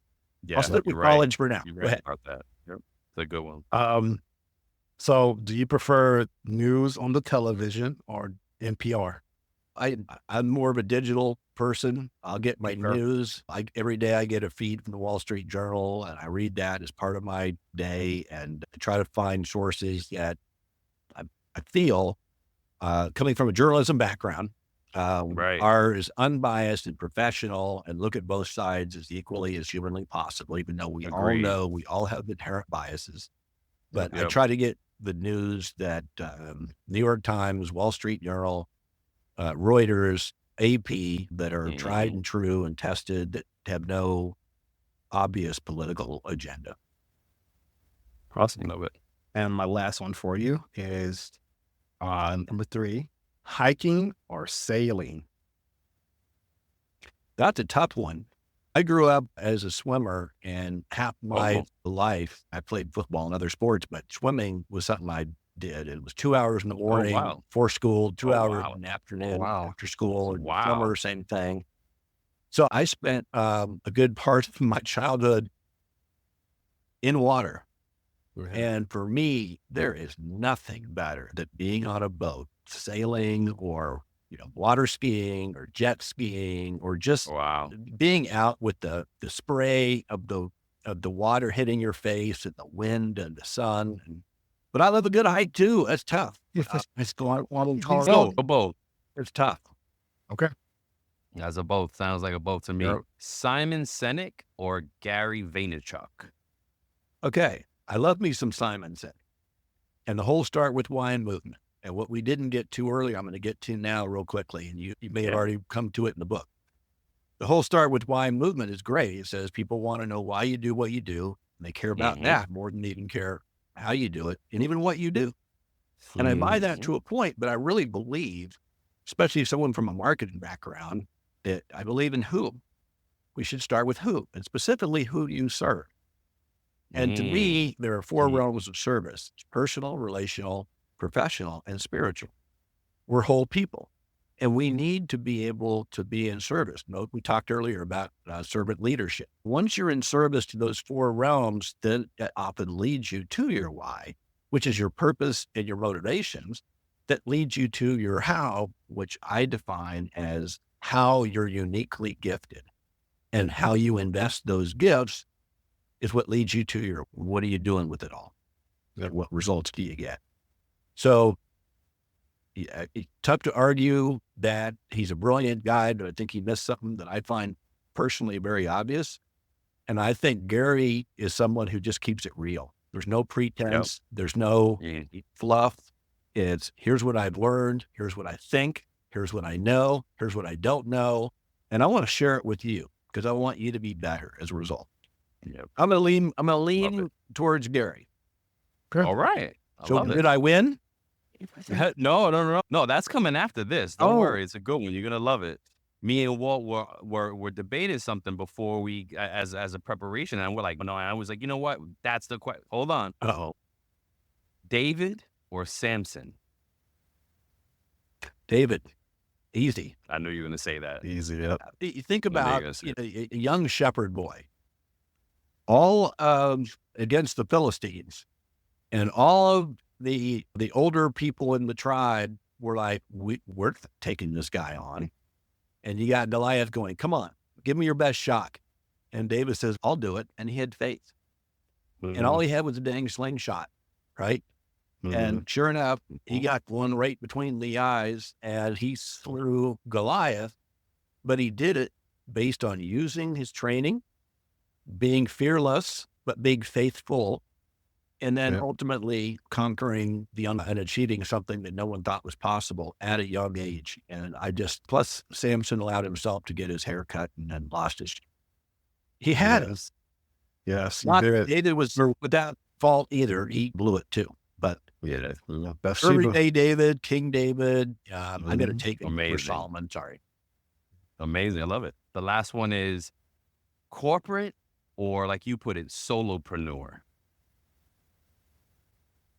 B: I'll stick with college for now.
C: You're right about that. Yep. It's a good one.
D: So do you prefer news on the television or NPR?
B: I'm more of a digital person. I'll get my news. Every day I get a feed from the Wall Street Journal and I read that as part of my day and I try to find sources that I feel, coming from a journalism background, are as unbiased and professional and look at both sides as equally as humanly possible, even though we all know we all have inherent biases. But I try to get the news that New York Times, Wall Street Journal, Reuters, AP, that are tried and true and tested, that have no obvious political agenda.
D: Awesome.
C: Love it.
D: And my last one for you is number 3, hiking or sailing.
B: That's a tough one. I grew up as a swimmer, and half my life I played football and other sports, but swimming was something I did. It was 2 hours in the morning before school, 2 hours in the afternoon after school, and summer, same thing. So I spent a good part of my childhood in water. And for me, there is nothing better than being on a boat, sailing or, water skiing or jet skiing, or just being out with the spray of the water hitting your face and the wind and the sun. But I love a good hike too. That's tough. It's
C: both.
B: It's tough.
D: Okay.
C: As a both. Sounds like a both to me.
D: Yep.
C: Simon Sinek or Gary Vaynerchuk?
B: Okay. I love me some Simon Sinek. And the whole Start With Why movement. And what we didn't get to earlier, I'm going to get to now real quickly. And you may have already come to it in the book. The whole Start With Why movement is great. It says people want to know why you do what you do. And they care about that more than they even care how you do it and even what you do. And I buy that to a point, but I really believe, especially if someone from a marketing background, that I believe in who. We should start with who, and specifically who do you serve? And to me, there are 4 realms of service: personal, relational, professional, and spiritual. We're whole people, and we need to be able to be in service. We talked earlier about servant leadership. Once you're in service to those 4 realms, then that often leads you to your why, which is your purpose and your motivations, that leads you to your how, which I define as how you're uniquely gifted, and how you invest those gifts is what leads you to your, what are you doing with it all? What results do you get? So it's tough to argue that he's a brilliant guy, but I think he missed something that I find personally very obvious. And I think Gary is someone who just keeps it real. There's no pretense. There's no fluff. It's here's what I've learned. Here's what I think. Here's what I know. Here's what I don't know. And I want to share it with you because I want you to be better as a result. I'm going to lean towards Gary.
C: Okay. All right.
B: So did I win?
C: No. No, that's coming after this. Don't worry. It's a good one. You're going to love it. Me and Walt were debating something before we, as a preparation. And we're like, no, I was like, you know what? That's the question. Hold on. David or Samson?
B: David. Easy.
C: I knew you were going to say that.
D: Easy. Yep.
B: You think about a young shepherd boy, all against the Philistines, and all of the older people in the tribe were like, we're taking this guy on. And you got Goliath going, come on, give me your best shot. And David says, I'll do it. And he had faith. And all he had was a dang slingshot, right? And sure enough, he got one right between the eyes and he slew Goliath. But he did it based on using his training, being fearless, but being faithful, and then ultimately conquering and achieving something that no one thought was possible at a young age. And plus Samson allowed himself to get his hair cut and then lost his. He had it.
D: Yes.
B: David was without fault either. He blew it too. But
D: best
B: everyday David, King David, I'm going to take it for Solomon. Sorry.
C: Amazing. I love it. The last one is corporate or, like you put it, solopreneur.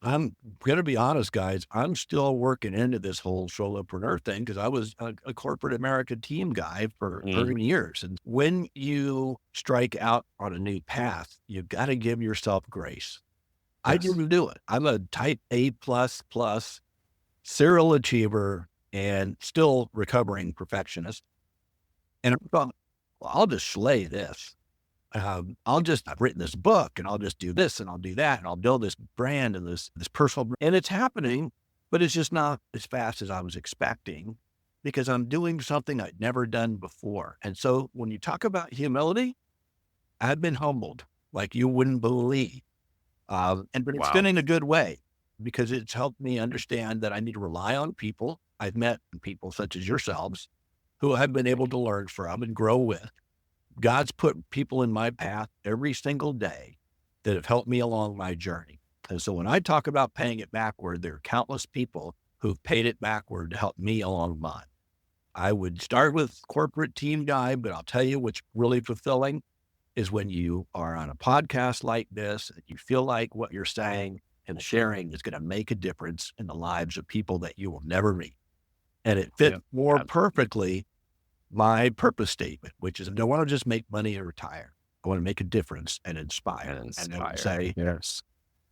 B: I'm going to be honest, guys. I'm still working into this whole solopreneur thing because I was a corporate America team guy for 30 years. And when you strike out on a new path, you've got to give yourself grace. I didn't do it. I'm a type A++, serial achiever, and still recovering perfectionist. And I thought, well, I'll just slay this. I've written this book and I'll just do this and I'll do that and I'll build this brand and this personal brand. And it's happening, but it's just not as fast as I was expecting because I'm doing something I'd never done before. And so when you talk about humility, I've been humbled like you wouldn't believe. But it's been in a good way because it's helped me understand that I need to rely on people. I've met people such as yourselves who I've been able to learn from and grow with. God's put people in my path every single day that have helped me along my journey. And so when I talk about paying it backward, there are countless people who've paid it backward to help me along mine. I would start with corporate team guy, but I'll tell you what's really fulfilling is when you are on a podcast like this, and you feel like what you're saying and sharing is going to make a difference in the lives of people that you will never meet. And it fit more perfectly my purpose statement, which is I don't want to just make money and retire. I want to make a difference and inspire. And then say,
D: Yes.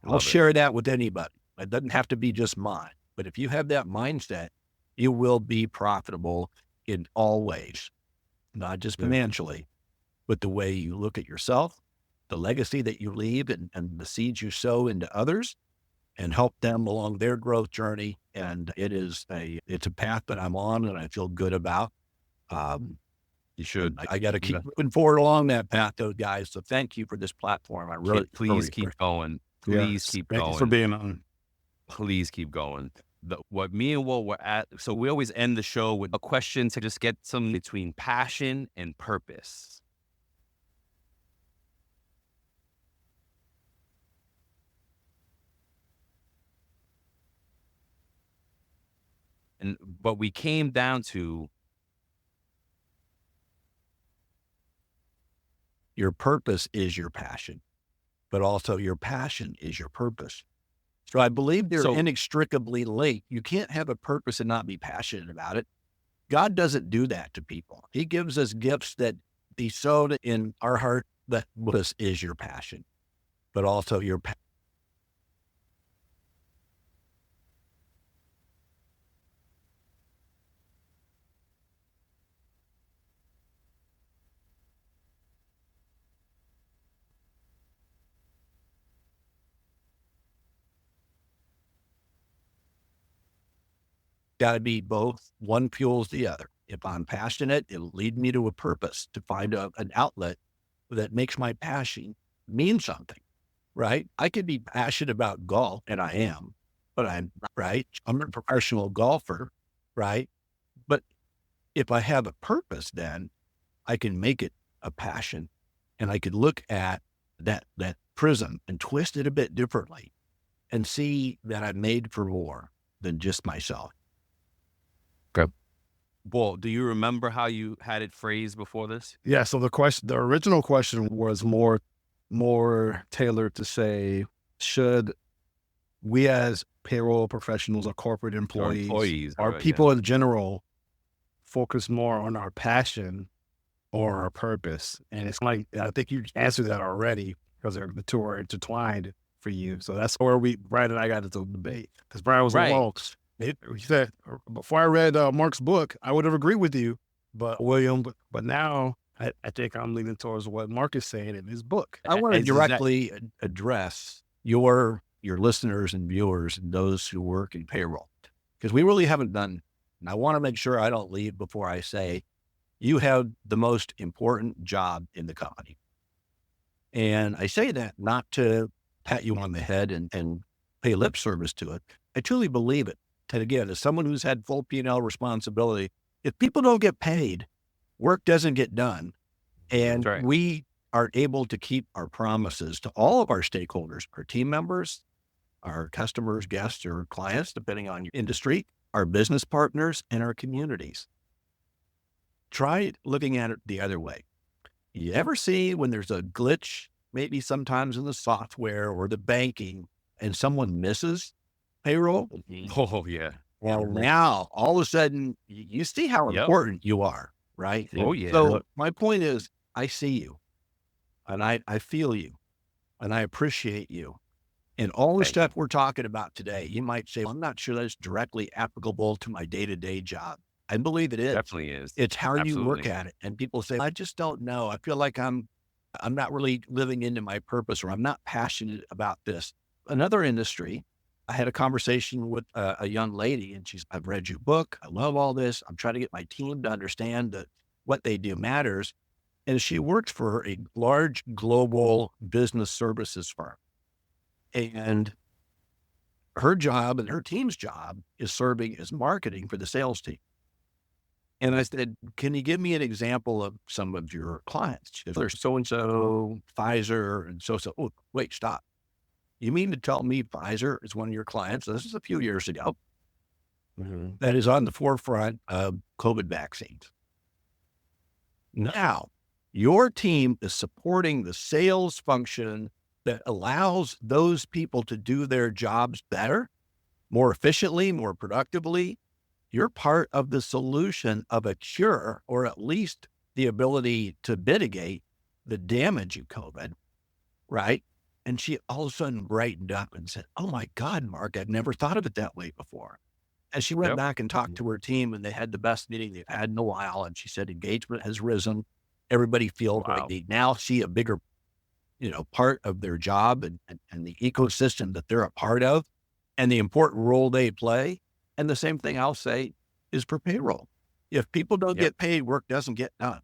B: I'll share that with anybody. It doesn't have to be just mine. But if you have that mindset, you will be profitable in all ways, not just financially, but the way you look at yourself, the legacy that you leave, and the seeds you sow into others and help them along their growth journey. And it's a path that I'm on and I feel good about.
C: You should.
B: I got to keep moving forward along that path, though, guys. So thank you for this platform. I really,
C: please keep going. Please keep going.
D: Thank you for being on.
C: Please keep going. What me and Walt were at, so we always end the show with a question to just get some between passion and purpose. But we came down to
B: your purpose is your passion, but also your passion is your purpose. So I believe they're inextricably linked. You can't have a purpose and not be passionate about it. God doesn't do that to people. He gives us gifts that be sowed in our heart. That this is your passion, but also your passion. Got to be both. One fuels the other. If I'm passionate, it'll lead me to a purpose to find an outlet that makes my passion mean something, right? I could be passionate about golf, and I am, but I'm a professional golfer, right? But if I have a purpose, then I can make it a passion, and I could look at that prism and twist it a bit differently and see that I'm made for more than just myself.
C: Okay. Walt, do you remember how you had it phrased before this?
D: Yeah. So the original question was more tailored to say, should we as payroll professionals or corporate employees or people in general focus more on our passion or our purpose? And it's like, I think you answered that already because the two are intertwined for you. So that's where Brian and I got into the debate, because Brian was like, well, he said, before I read Mark's book, I would have agreed with you, but now I think I'm leaning towards what Mark is saying in his book.
B: I want to directly address your listeners and viewers and those who work in payroll, because we really haven't done, and I want to make sure I don't leave before I say, you have the most important job in the company. And I say that not to pat you on the head and pay lip service to it. I truly believe it. And again, as someone who's had full P&L responsibility, if people don't get paid, work doesn't get done. And we are able to keep our promises to all of our stakeholders, our team members, our customers, guests, or clients, depending on your industry, our business partners, and our communities. Try looking at it the other way. You ever see when there's a glitch, maybe sometimes in the software or the banking, and someone misses payroll?
C: Oh, yeah.
B: Well, now all of a sudden you see how important you are, right?
C: Oh, yeah.
B: So my point is, I see you and I feel you and I appreciate you. And all the stuff we're talking about today, you might say, well, I'm not sure that's directly applicable to my day-to-day job. I believe it is.
C: Definitely is.
B: It's how you work at it. And people say, I just don't know. I feel like I'm not really living into my purpose, or I'm not passionate about this. Another industry, I had a conversation with a young lady, and I've read your book. I love all this. I'm trying to get my team to understand that what they do matters. And she works for a large global business services firm. And her job and her team's job is serving as marketing for the sales team. And I said, can you give me an example of some of your clients? If there's so-and-so, Pfizer, and so-so. Oh, wait, stop. You mean to tell me Pfizer is one of your clients? This is a few years ago. That is on the forefront of COVID vaccines. Now, your team is supporting the sales function that allows those people to do their jobs better, more efficiently, more productively. You're part of the solution of a cure, or at least the ability to mitigate the damage of COVID, right? And she all of a sudden brightened up and said, "Oh my God, Mark, I've never thought of it that way before." And she went back and talked to her team, and they had the best meeting they've had in a while. And she said engagement has risen. Everybody feels like they now see a bigger, part of their job and the ecosystem that they're a part of and the important role they play. And the same thing I'll say is for payroll. If people don't get paid, work doesn't get done,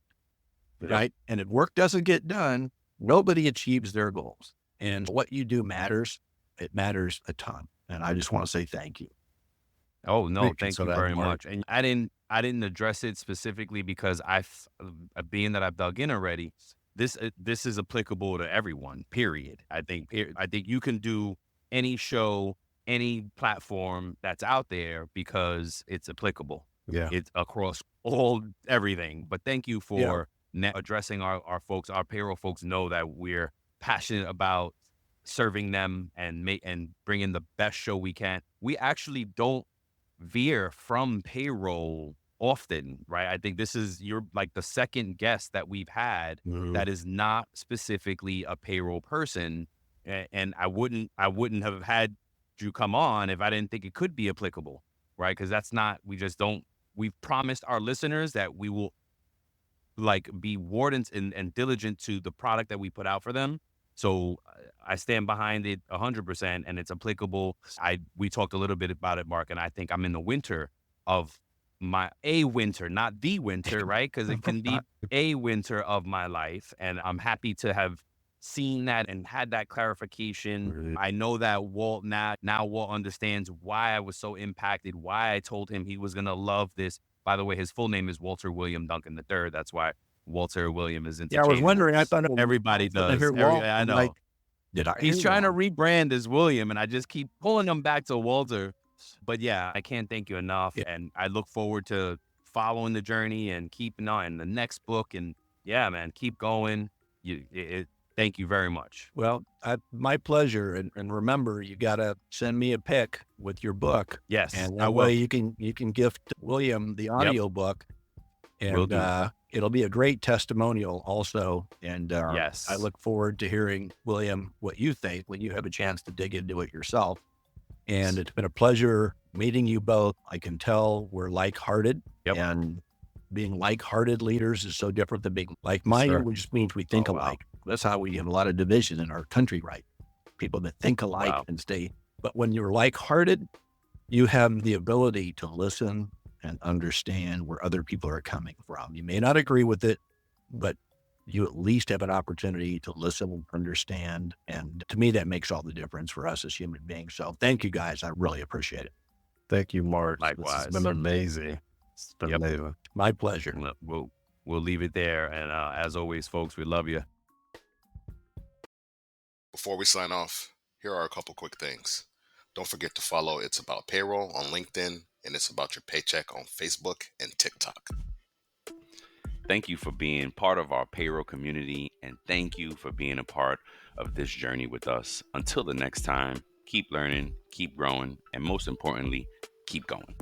B: right? And if work doesn't get done, nobody achieves their goals. And what you do matters. It matters a ton. And I just want to say thank you.
C: Oh, no, thank
B: So
C: you
B: that,
C: very
B: Mark.
C: much. And I didn't address it specifically because being that I've dug in already, this is applicable to everyone, period. I think you can do any show, any platform that's out there because it's applicable.
D: Yeah.
C: It's across everything. But thank you for addressing our folks. Our payroll folks know that we're passionate about serving them and bringing the best show we can. We actually don't veer from payroll often, right? I think you're like the second guest that we've had that is not specifically a payroll person. And I wouldn't have had you come on if I didn't think it could be applicable, right? Because we've promised our listeners that we will be wardens and diligent to the product that we put out for them. So I stand behind it 100%, and it's applicable. We talked a little bit about it, Mark, and I think I'm in the winter of a winter, not the winter, right? Because it can be a winter of my life, and I'm happy to have seen that and had that clarification. I know that Walt now Walt understands why I was so impacted, why I told him he was gonna love this. By the way, his full name is Walter William Duncan III. That's why Walter William is interchangeable.
B: Yeah, I was wondering. I thought
C: everybody does. I know.
B: Like, did I?
C: He's trying to rebrand as William, and I just keep pulling him back to Walter. But yeah, I can't thank you enough, and I look forward to following the journey and keeping on the next book. And yeah, man, keep going. Thank you very much.
B: Well, my pleasure. And remember, you got to send me a pic with your book.
C: Yes,
B: and that way you can gift William the audio book, and it'll be a great testimonial also. And
C: yes,
B: I look forward to hearing, William, what you think when you have a chance to dig into it yourself. And it's been a pleasure meeting you both. I can tell we're like-hearted, and being like-hearted leaders is so different than being like-minded, which just means we think alike. That's how we have a lot of division in our country, right? People that think alike and stay. But when you're like-hearted, you have the ability to listen and understand where other people are coming from. You may not agree with it, but you at least have an opportunity to listen and understand. And to me, that makes all the difference for us as human beings. So thank you guys. I really appreciate it.
D: Thank you, Mark.
C: Likewise.
D: It's been amazing. It's been amazing.
B: My pleasure.
C: We'll leave it there. And as always, folks, we love you.
H: Before we sign off, here are a couple quick things. Don't forget to follow It's About Payroll on LinkedIn, and It's About Your Paycheck on Facebook and TikTok.
C: Thank you for being part of our payroll community, and thank you for being a part of this journey with us. Until the next time, keep learning, keep growing, and most importantly, keep going.